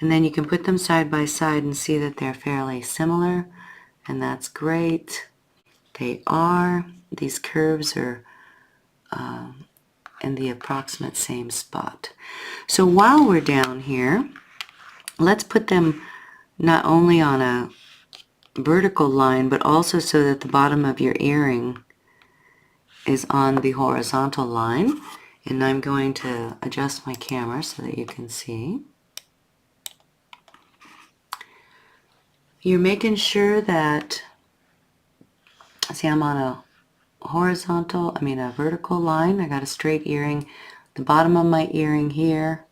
And then you can put them side by side and see that they're fairly similar. And that's great. They are. These curves are in the approximate same spot. So while we're down here, let's put them not only on a vertical line, but also so that the bottom of your earring is on the horizontal line. And I'm going to adjust my camera so that you can see. You're making sure that, see, I'm on a vertical line. I got a straight earring. The bottom of my earring here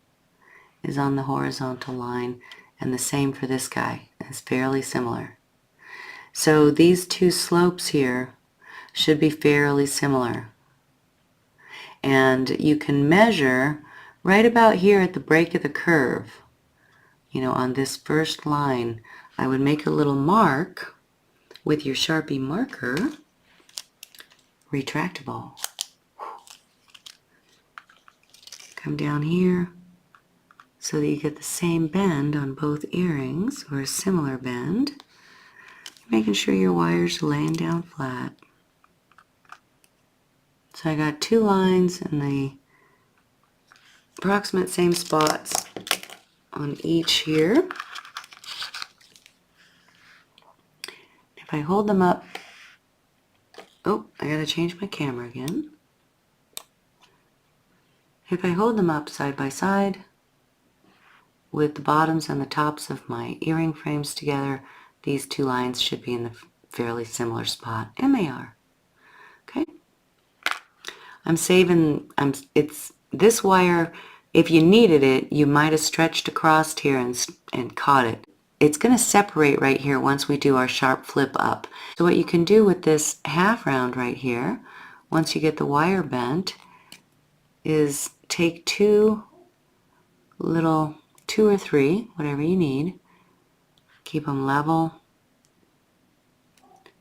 is on the horizontal line, and the same for this guy. It's fairly similar. So these two slopes here should be fairly similar. And you can measure right about here at the break of the curve. You know, on this first line, I would make a little mark with your Sharpie marker, retractable. Come down here so that you get the same bend on both earrings, or a similar bend. Making sure your wires are laying down flat. So I got two lines in the approximate same spots on each here. If I hold them up, oh, I gotta change my camera again. If I hold them up side by side with the bottoms and the tops of my earring frames together, these two lines should be in the fairly similar spot, and they are. Okay. I'm saving, it's this wire, if you needed it, you might have stretched across here and caught it. It's going to separate right here once we do our sharp flip up. So what you can do with this half round right here, once you get the wire bent, is take two or three, whatever you need, keep them level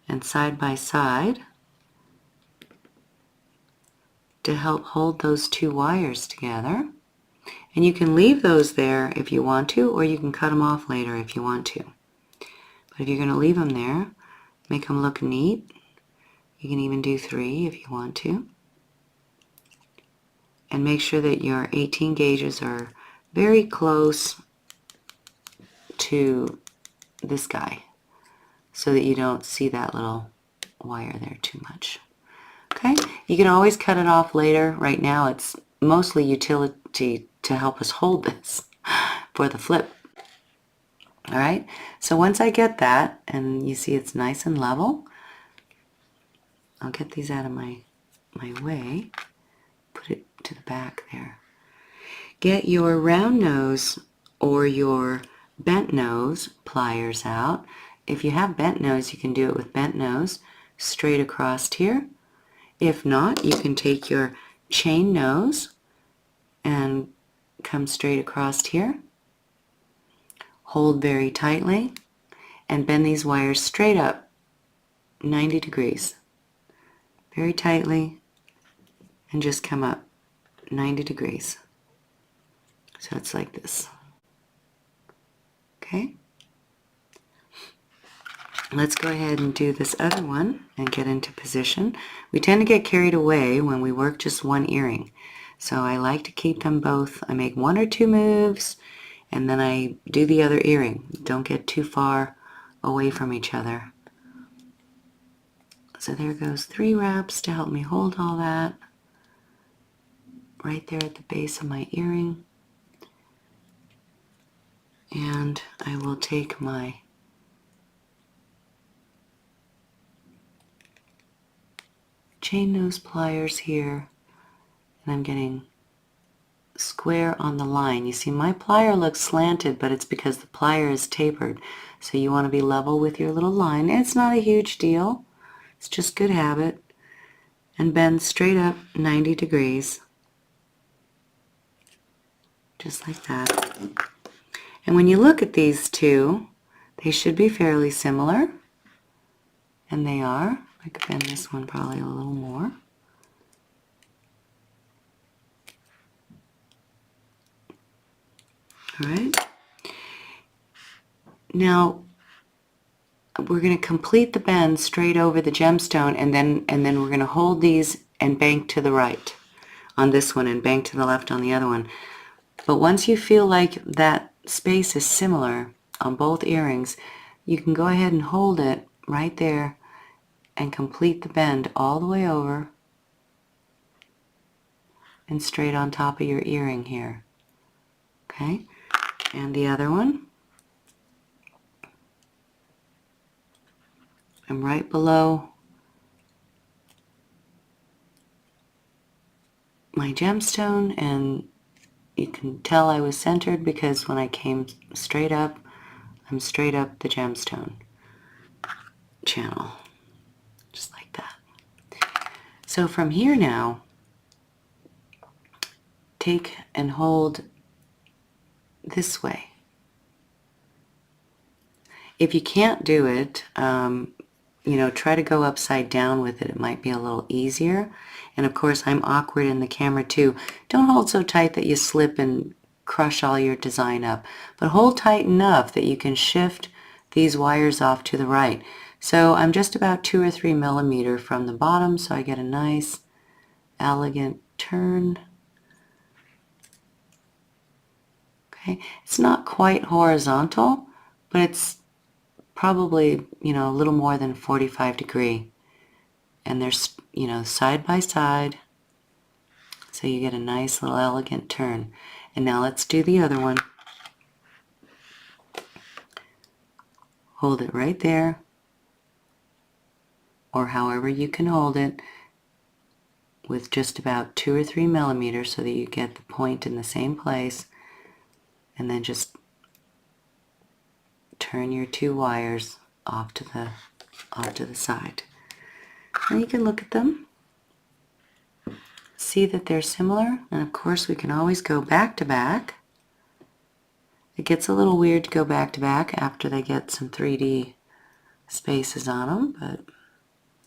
and side by side to help hold those two wires together. And you can leave those there if you want to, or you can cut them off later if you want to. But if you're going to leave them there, make them look neat. You can even do 3 if you want to. And make sure that your 18 gauges are very close to this guy so that you don't see that little wire there too much. Okay, you can always cut it off later. Right now it's mostly utility to help us hold this for the flip. All right, so once I get that and you see it's nice and level, I'll get these out of my way, put it to the back there. Get your round nose or your bent nose pliers out. If you have bent nose, you can do it with bent nose straight across here. If not, you can take your chain nose and come straight across here. Hold very tightly and bend these wires straight up 90 degrees. Very tightly, and just come up 90 degrees. So it's like this. Okay? Let's go ahead and do this other one and get into position. We tend to get carried away when we work just one earring. So I like to keep them both. I make 1 or 2 moves and then I do the other earring. Don't get too far away from each other. So there goes 3 wraps to help me hold all that right there at the base of my earring. And I will take my chain nose pliers here, and I'm getting square on the line. You see my plier looks slanted, but it's because the plier is tapered. So you want to be level with your little line. It's not a huge deal. It's just good habit. And bend straight up 90 degrees. Just like that. And when you look at these two, they should be fairly similar. And they are. I could bend this one probably a little more. All right. Now we're going to complete the bend straight over the gemstone, and then we're going to hold these and bank to the right on this one and bank to the left on the other one. But once you feel like that space is similar on both earrings, you can go ahead and hold it right there and complete the bend all the way over and straight on top of your earring here. Okay, and the other one. I'm right below my gemstone, and you can tell I was centered because when I came straight up, I'm straight up the gemstone channel, just like that. So from here now, take and hold this way. If you can't do it, try to go upside down with it. It might be a little easier. And of course, I'm awkward in the camera too. Don't hold so tight that you slip and crush all your design up, but hold tight enough that you can shift these wires off to the right. So I'm just about 2 or 3 millimeters from the bottom, so I get a nice, elegant turn. Okay, it's not quite horizontal, but it's probably, a little more than 45 degree. And they're, side by side. So you get a nice little elegant turn. And now let's do the other one. Hold it right there, or however you can hold it, with just about 2 or 3 millimeters so that you get the point in the same place. And then just turn your 2 wires off to the side. And you can look at them, see that they're similar, and of course we can always go back to back. It gets a little weird to go back to back after they get some 3D spaces on them, but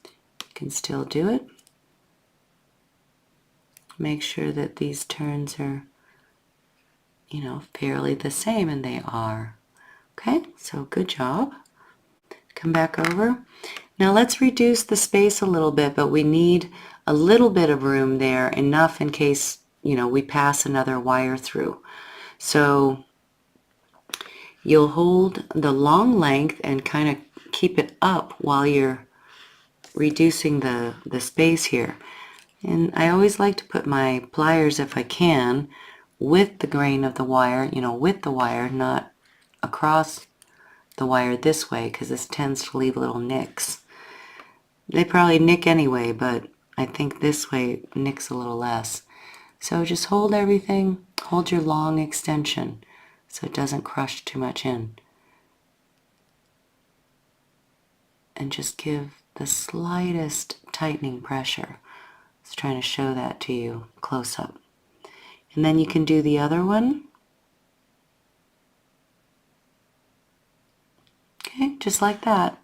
you can still do it. Make sure that these turns are, fairly the same, and they are. Okay, so good job. Come back over. Now let's reduce the space a little bit, but we need a little bit of room there, enough in case, we pass another wire through. So you'll hold the long length and kind of keep it up while you're reducing the space here. And I always like to put my pliers, if I can, with the grain of the wire, with the wire, not across the wire this way, because this tends to leave little nicks. They probably nick anyway, but I think this way nicks a little less. So just hold everything, hold your long extension so it doesn't crush too much in. And just give the slightest tightening pressure. I was trying to show that to you close up. And then you can do the other one. Okay, just like that.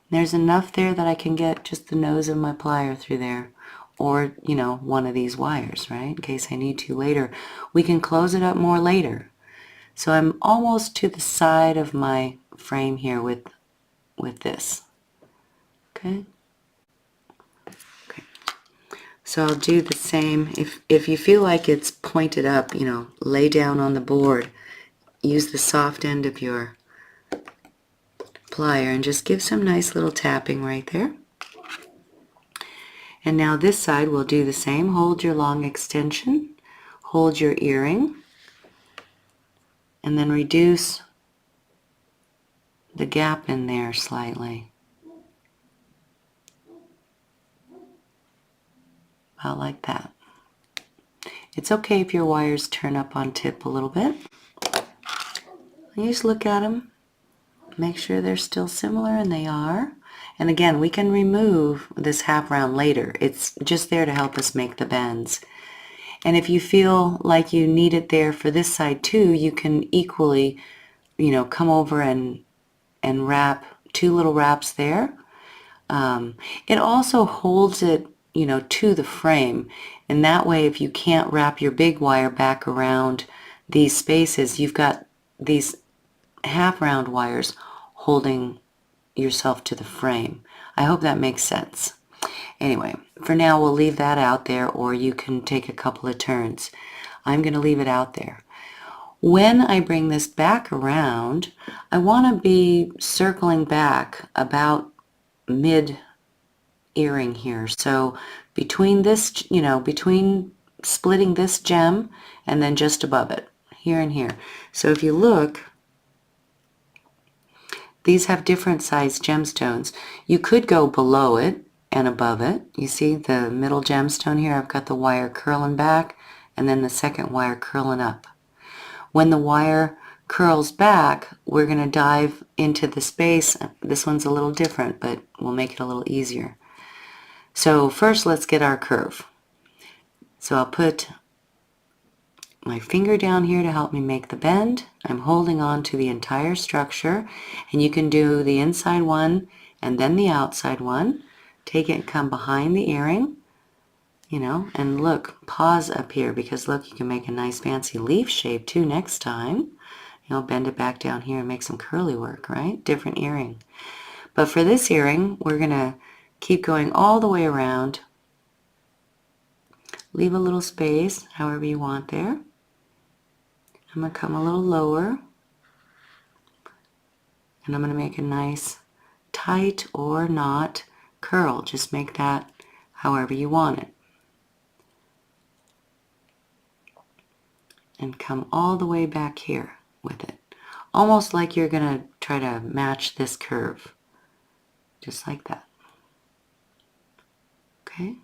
There's enough there that I can get just the nose of my plier through there. Or, one of these wires, right? In case I need to later. We can close it up more later. So I'm almost to the side of my frame here with this. Okay? Okay. So I'll do the same. If you feel like it's pointed up, lay down on the board. Use the soft end of your plier and just give some nice little tapping right there. And now this side we'll do the same. Hold your long extension, hold your earring, and then reduce the gap in there slightly. About like that. It's okay if your wires turn up on tip a little bit. You just look at them, make sure they're still similar, and they are. And again, we can remove this half round later. It's just there to help us make the bends. And if you feel like you need it there for this side too, you can equally, come over and wrap 2 little wraps there. It also holds it, to the frame. And that way, if you can't wrap your big wire back around these spaces, you've got these half round wires holding yourself to the frame. I hope that makes sense. Anyway, for now we'll leave that out there, or you can take a couple of turns. I'm going to leave it out there. When I bring this back around, I want to be circling back about mid earring here. So between this, between splitting this gem and then just above it, here and here. So if you look, these have different size gemstones. You could go below it and above it. You see the middle gemstone here? I've got the wire curling back and then the second wire curling up. When the wire curls back, we're going to dive into the space. This one's a little different, but we'll make it a little easier. So first, let's get our curve. So I'll put my finger down here to help me make the bend. I'm holding on to the entire structure, and you can do the inside one and then the outside one. Take it and come behind the earring, you know, and look, pause up here, because look, you can make a nice fancy leaf shape too next time. You know, bend it back down here and make some curly work, right? Different earring. But for this earring, we're going to keep going all the way around. Leave a little space, however you want there. I'm going to come a little lower. And I'm going to make a nice tight or not curl. Just make that however you want it. And come all the way back here with it. Almost like you're going to try to match this curve. Just like that. Okay.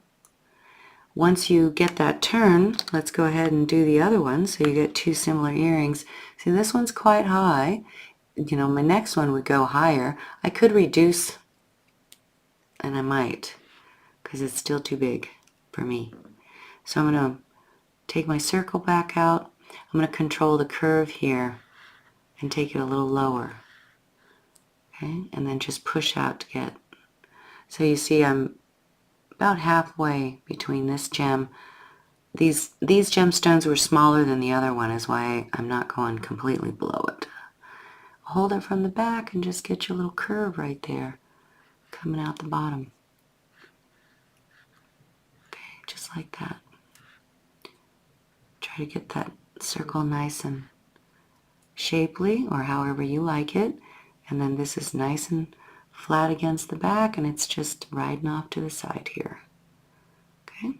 Once you get that turn, let's go ahead and do the other one so you get two similar earrings. See, this one's quite high. You know, my next one would go higher. I could reduce, and I might, because it's still too big for me. So I'm going to take my circle back out. I'm going to control the curve here and take it a little lower. Okay, and then just push out to get. So you see I'm about halfway between this gem. These gemstones were smaller than the other one, is why I'm not going completely below it. Hold it from the back and just get your little curve right there coming out the bottom. Okay, just like that. Try to get that circle nice and shapely, or however you like it. And then this is nice and flat against the back, and it's just riding off to the side here. Okay.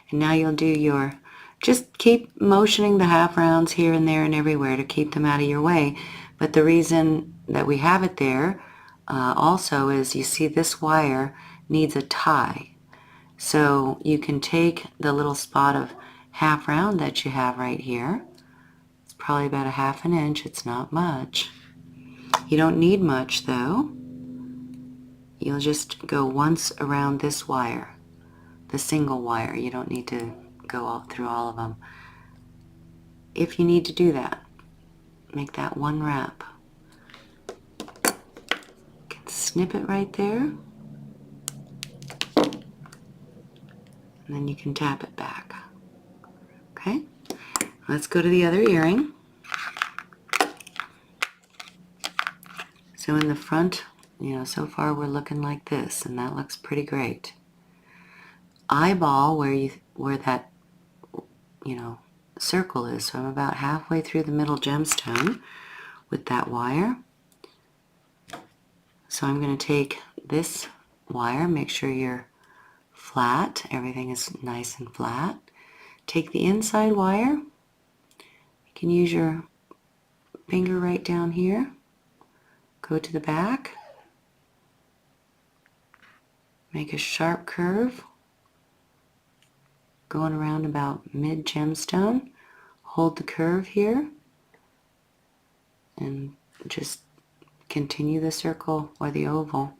And now you'll do your, just keep motioning the half rounds here and there and everywhere to keep them out of your way. But the reason that we have it there also is, you see this wire needs a tie. So you can take the little spot of half round that you have right here. It's probably about a ½ inch. It's not much. You don't need much though. You'll just go once around this wire, the single wire. You don't need to go all through all of them. If you need to do that, make that one wrap. You can snip it right there. And then you can tap it back. Okay? Let's go to the other earring. So in the front, you know, so far we're looking like this, and that looks pretty great. Eyeball where that, you know, circle is. So I'm about halfway through the middle gemstone with that wire. So I'm going to take this wire, make sure you're flat, everything is nice and flat. Take the inside wire. You can use your finger right down here. Go to the back. Make a sharp curve. Going around about mid gemstone. Hold the curve here. And just continue the circle or the oval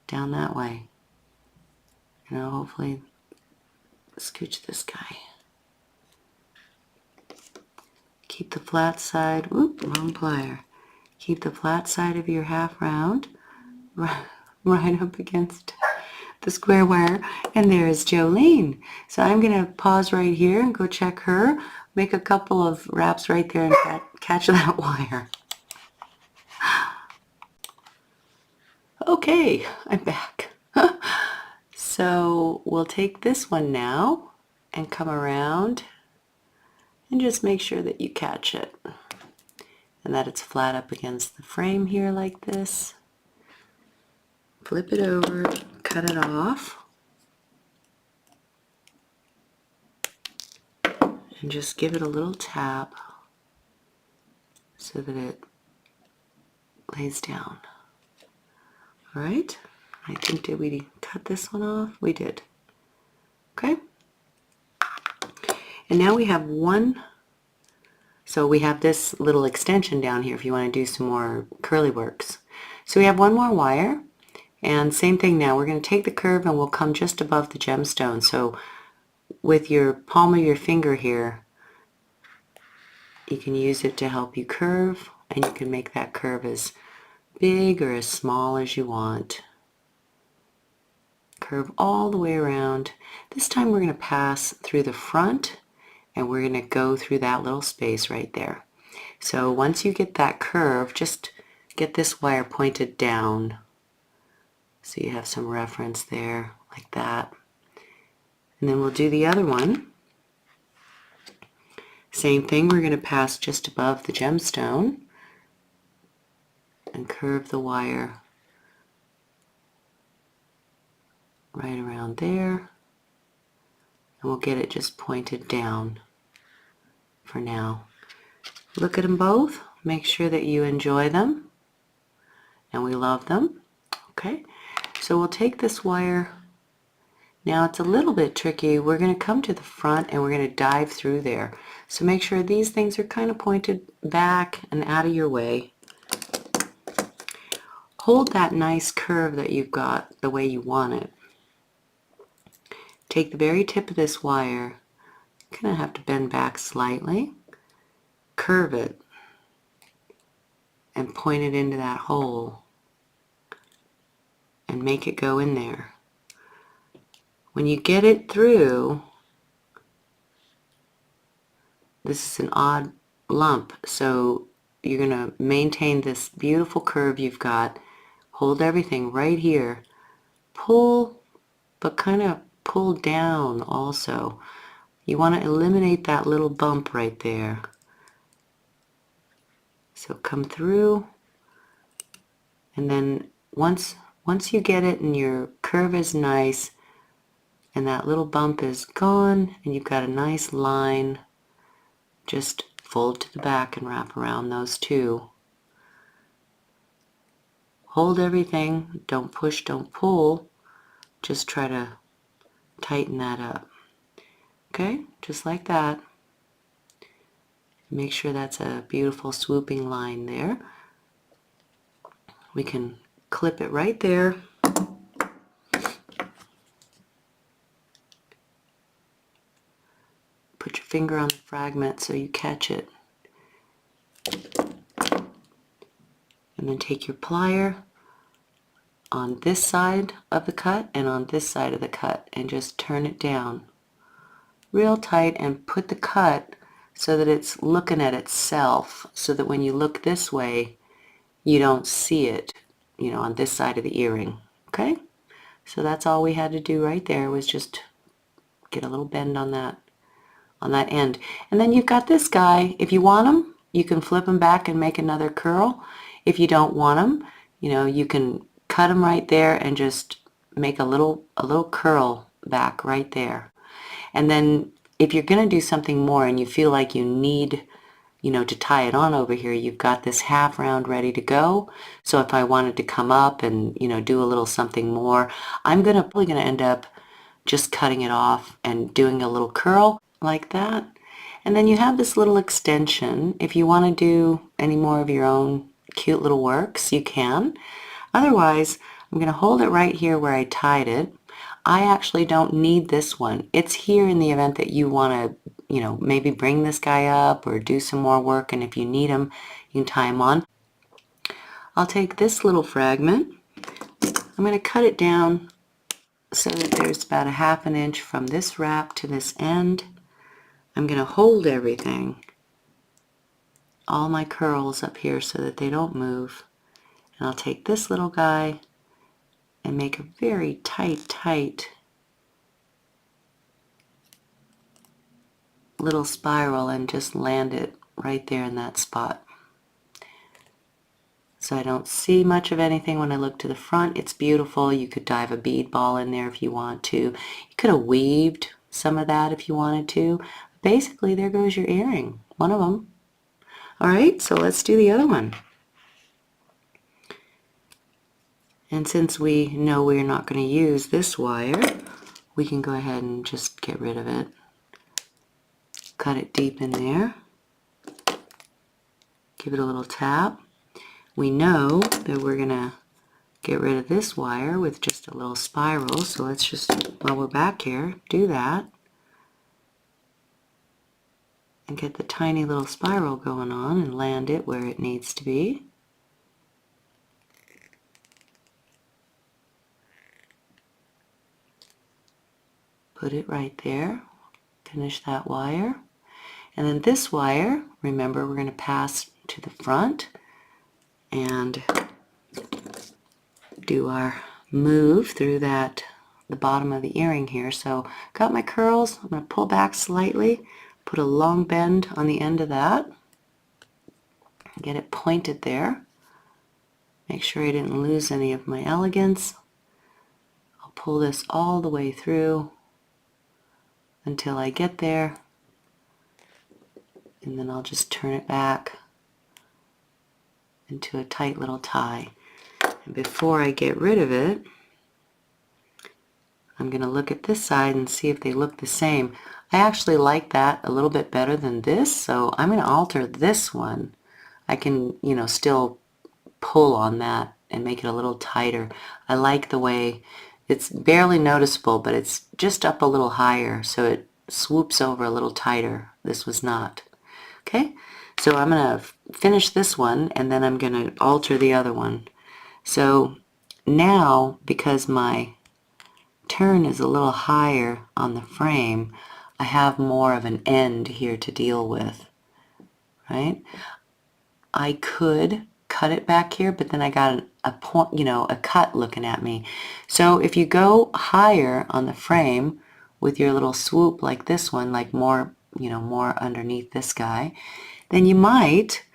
down that way. And I'll hopefully scooch this guy. Keep the flat side, whoop, wrong plier. Keep the flat side of your half round right up against the square wire. And there is Jolene. So I'm going to pause right here and go check her. Make a couple of wraps right there and catch that wire. Okay, I'm back. So we'll take this one now and come around and just make sure that you catch it and that it's flat up against the frame here like this. Flip it over, cut it off, and just give it a little tap so that it lays down. All right, I think, did we cut this one off? We did. Okay, and now we have one, so we have this little extension down here if you want to do some more curly works. So we have one more wire, and same thing now. We're going to take the curve and we'll come just above the gemstone. So with your palm of your finger here, you can use it to help you curve, and you can make that curve as big or as small as you want. Curve all the way around. This time we're going to pass through the front, and we're going to go through that little space right there. So once you get that curve, just get this wire pointed down so you have some reference there, like that. And then we'll do the other one. Same thing, we're going to pass just above the gemstone and curve the wire right around there. And we'll get it just pointed down for now. Look at them both. Make sure that you enjoy them and we love them. Okay, so we'll take this wire. Now it's a little bit tricky. We're going to come to the front and we're going to dive through there. So make sure these things are kind of pointed back and out of your way. Hold that nice curve that you've got the way you want it. Take the very tip of this wire, kind of have to bend back slightly, curve it, and point it into that hole and make it go in there. When you get it through, this is an odd lump, so you're going to maintain this beautiful curve you've got. Hold everything right here. Pull, but kind of pull down also. You want to eliminate that little bump right there. So come through, and then once you get it and your curve is nice and that little bump is gone and you've got a nice line, just fold to the back and wrap around those two. Hold everything, don't push, don't pull, just try to tighten that up. Okay, just like that. Make sure that's a beautiful swooping line there. We can clip it right there. Put your finger on the fragment so you catch it. And then take your plier on this side of the cut and on this side of the cut and just turn it down real tight and put the cut so that it's looking at itself, so that when you look this way you don't see it, you know, on this side of the earring. Okay, so that's all we had to do right there, was just get a little bend on that end. And then you've got this guy. If you want him, you can flip him back and make another curl. If you don't want him, you know, you can cut him right there and just make a little curl back right there. And then if you're going to do something more and you feel like you need, you know, to tie it on over here, you've got this half round ready to go. So if I wanted to come up and, you know, do a little something more, I'm probably going to end up just cutting it off and doing a little curl like that. And then you have this little extension. If you want to do any more of your own cute little works, you can. Otherwise, I'm going to hold it right here where I tied it. I actually don't need this one. It's here in the event that you want to, you know, maybe bring this guy up or do some more work, and if you need him, you can tie him on. I'll take this little fragment. I'm going to cut it down so that there's about 1/2 inch from this wrap to this end. I'm going to hold everything, all my curls up here, so that they don't move. And I'll take this little guy and make a very tight little spiral and just land it right there in that spot. So I don't see much of anything when I look to the front. It's beautiful. You could dive a bead ball in there if you want to. You could have weaved some of that if you wanted to. Basically, there goes your earring, one of them. All right, so let's do the other one. And since we know we're not going to use this wire, we can go ahead and just get rid of it. Cut it deep in there. Give it a little tap. We know that we're going to get rid of this wire with just a little spiral, so let's just, while we're back here, do that. And get the tiny little spiral going on and land it where it needs to be. Put it right there. Finish that wire. And then this wire, remember, we're going to pass to the front and do our move through that, the bottom of the earring here. So got my curls, I'm going to pull back slightly, put a long bend on the end of that, get it pointed there. Make sure I didn't lose any of my elegance. I'll pull this all the way through until I get there, and then I'll just turn it back into a tight little tie. And before I get rid of it, I'm going to look at this side and see if they look the same. I actually like that a little bit better than this, so I'm going to alter this one. I can, still pull on that and make it a little tighter. I like the way it's barely noticeable, but it's just up a little higher, so it swoops over a little tighter. This was not. Okay, so I'm going to finish this one, and then I'm going to alter the other one. So now, because my turn is a little higher on the frame, I have more of an end here to deal with, right? I could cut it back here, but then I got a point, a cut looking at me. So if you go higher on the frame with your little swoop like this one, like more, more underneath this guy, then you might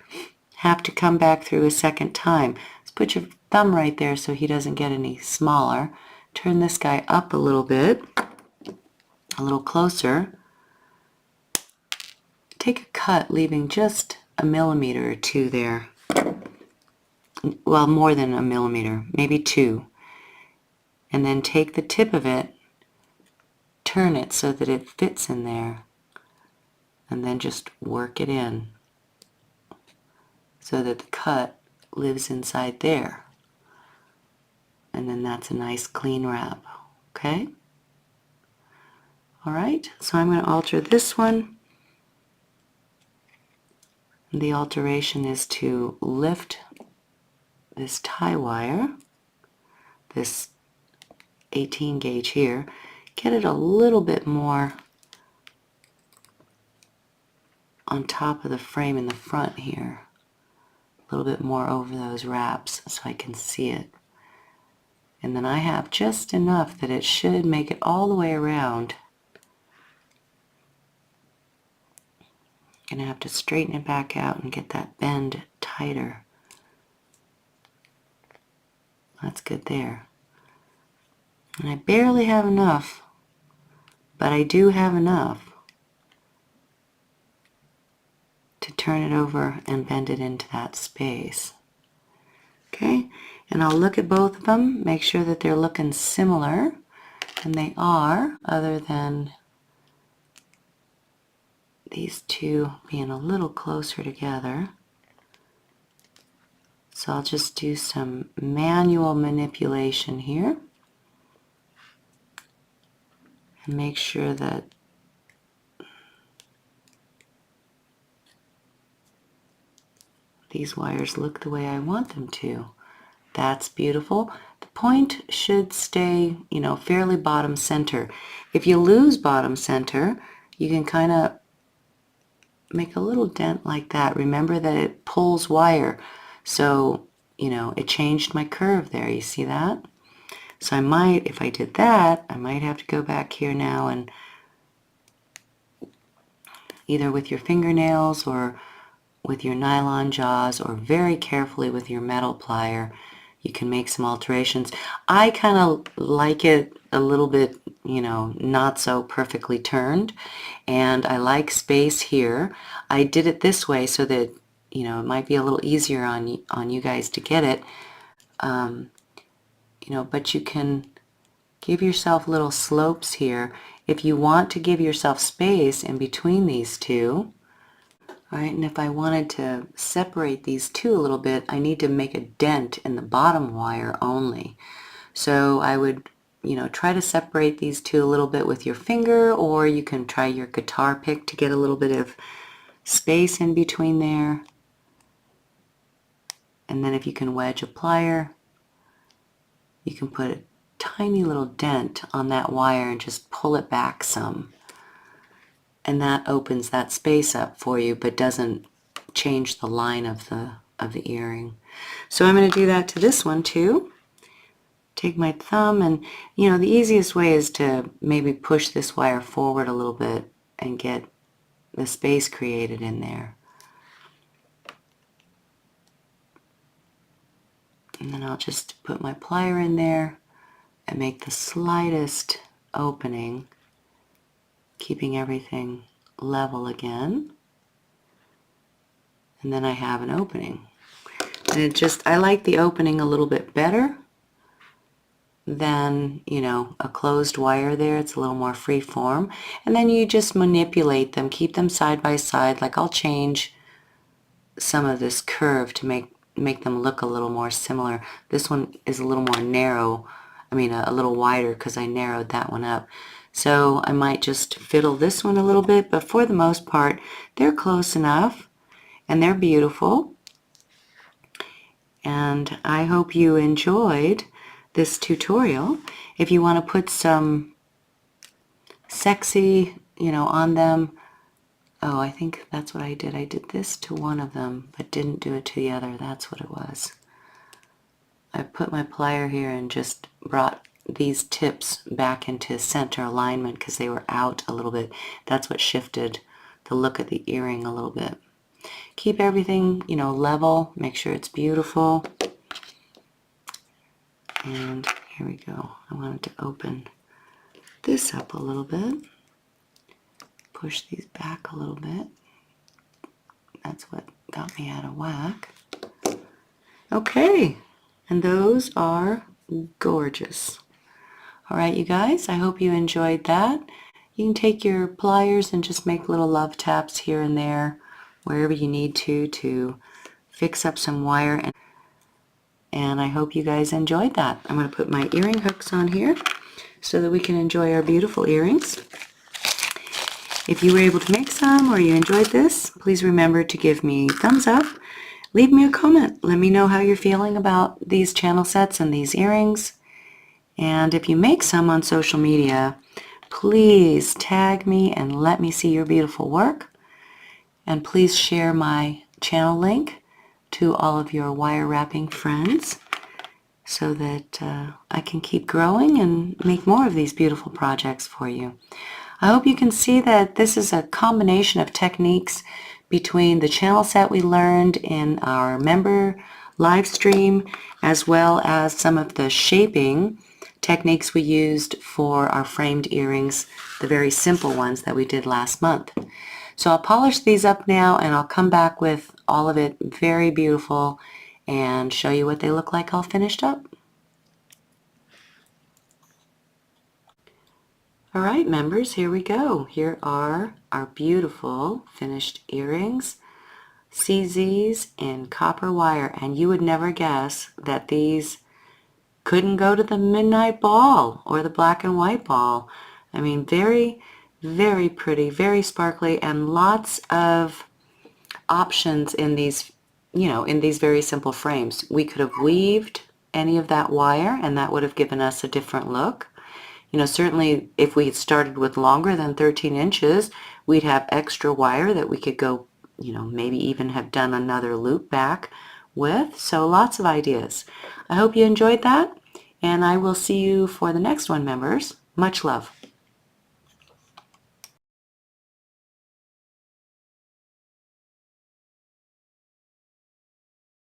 have to come back through a second time. Let's put your thumb right there so he doesn't get any smaller. Turn this guy up a little bit, a little closer. Take a cut, leaving just a millimeter or two there. Well, more than a millimeter, maybe 2. And then take the tip of it, turn it so that it fits in there, and then just work it in so that the cut lives inside there. And then that's a nice clean wrap. Okay? Alright, so I'm going to alter this one. The alteration is to lift this tie wire, this 18 gauge here, get it a little bit more on top of the frame in the front here, a little bit more over those wraps so I can see it. And then I have just enough that it should make it all the way around. I'm going to have to straighten it back out and get that bend tighter. That's good there. And I barely have enough, but I do have enough to turn it over and bend it into that space. Okay, and I'll look at both of them, make sure that they're looking similar, and they are, other than these two being a little closer together. So I'll just do some manual manipulation here and make sure that these wires look the way I want them to. That's beautiful. The point should stay, fairly bottom center. If you lose bottom center, you can kind of make a little dent like that. Remember that it pulls wire. So, it changed my curve there. You see that? So I might, if I did that, I might have to go back here now and either with your fingernails or with your nylon jaws or very carefully with your metal plier, you can make some alterations. I kind of like it a little bit, not so perfectly turned, and I like space here. I did it this way so that you know, it might be a little easier on you guys to get it, you know, but you can give yourself little slopes here. If you want to give yourself space in between these two, all right, and if I wanted to separate these two a little bit, I need to make a dent in the bottom wire only. So I would, you know, try to separate these two a little bit with your finger, or you can try your guitar pick to get a little bit of space in between there. And then if you can wedge a plier, you can put a tiny little dent on that wire and just pull it back some. And that opens that space up for you, but doesn't change the line of the earring. So I'm going to do that to this one too. Take my thumb, and you know, the easiest way is to maybe push this wire forward a little bit and get the space created in there. And then I'll just put my plier in there and make the slightest opening, keeping everything level again. And then I have an opening. And I like the opening a little bit better than, you know, a closed wire there. It's a little more free form. And then you just manipulate them, keep them side by side. Like I'll change some of this curve to make them look a little more similar. This one is a little more narrow, a little wider, because I narrowed that one up. So I might just fiddle this one a little bit, but for the most part, they're close enough and they're beautiful. And I hope you enjoyed this tutorial. If you want to put some sexy, you know, on them. Oh, I think that's what I did. I did this to one of them, but didn't do it to the other. That's what it was. I put my plier here and just brought these tips back into center alignment because they were out a little bit. That's what shifted the look of the earring a little bit. Keep everything, you know, level. Make sure it's beautiful. And here we go. I wanted to open this up a little bit. Push these back a little bit. That's what got me out of whack. Okay, and those are gorgeous. All right, you guys, I hope you enjoyed that. You can take your pliers and just make little love taps here and there, wherever you need to fix up some wire. And I hope you guys enjoyed that. I'm going to put my earring hooks on here so that we can enjoy our beautiful earrings. If you were able to make some or you enjoyed this, please remember to give me a thumbs up. Leave me a comment. Let me know how you're feeling about these channel sets and these earrings. And if you make some on social media, please tag me and let me see your beautiful work. And please share my channel link to all of your wire wrapping friends so that I can keep growing and make more of these beautiful projects for you. I hope you can see that this is a combination of techniques between the channel set we learned in our member live stream, as well as some of the shaping techniques we used for our framed earrings, the very simple ones that we did last month. So I'll polish these up now and I'll come back with all of it very beautiful and show you what they look like all finished up. All right, members, here we go. Here are our beautiful finished earrings, CZs in copper wire, and you would never guess that these couldn't go to the midnight ball or the black and white ball. I mean, very, very pretty, very sparkly, and lots of options in these, you know, in these very simple frames. We could have weaved any of that wire and that would have given us a different look. You know, certainly if we had started with longer than 13 inches, we'd have extra wire that we could go, you know, maybe even have done another loop back with. So lots of ideas. I hope you enjoyed that, and I will see you for the next one, members. Much love.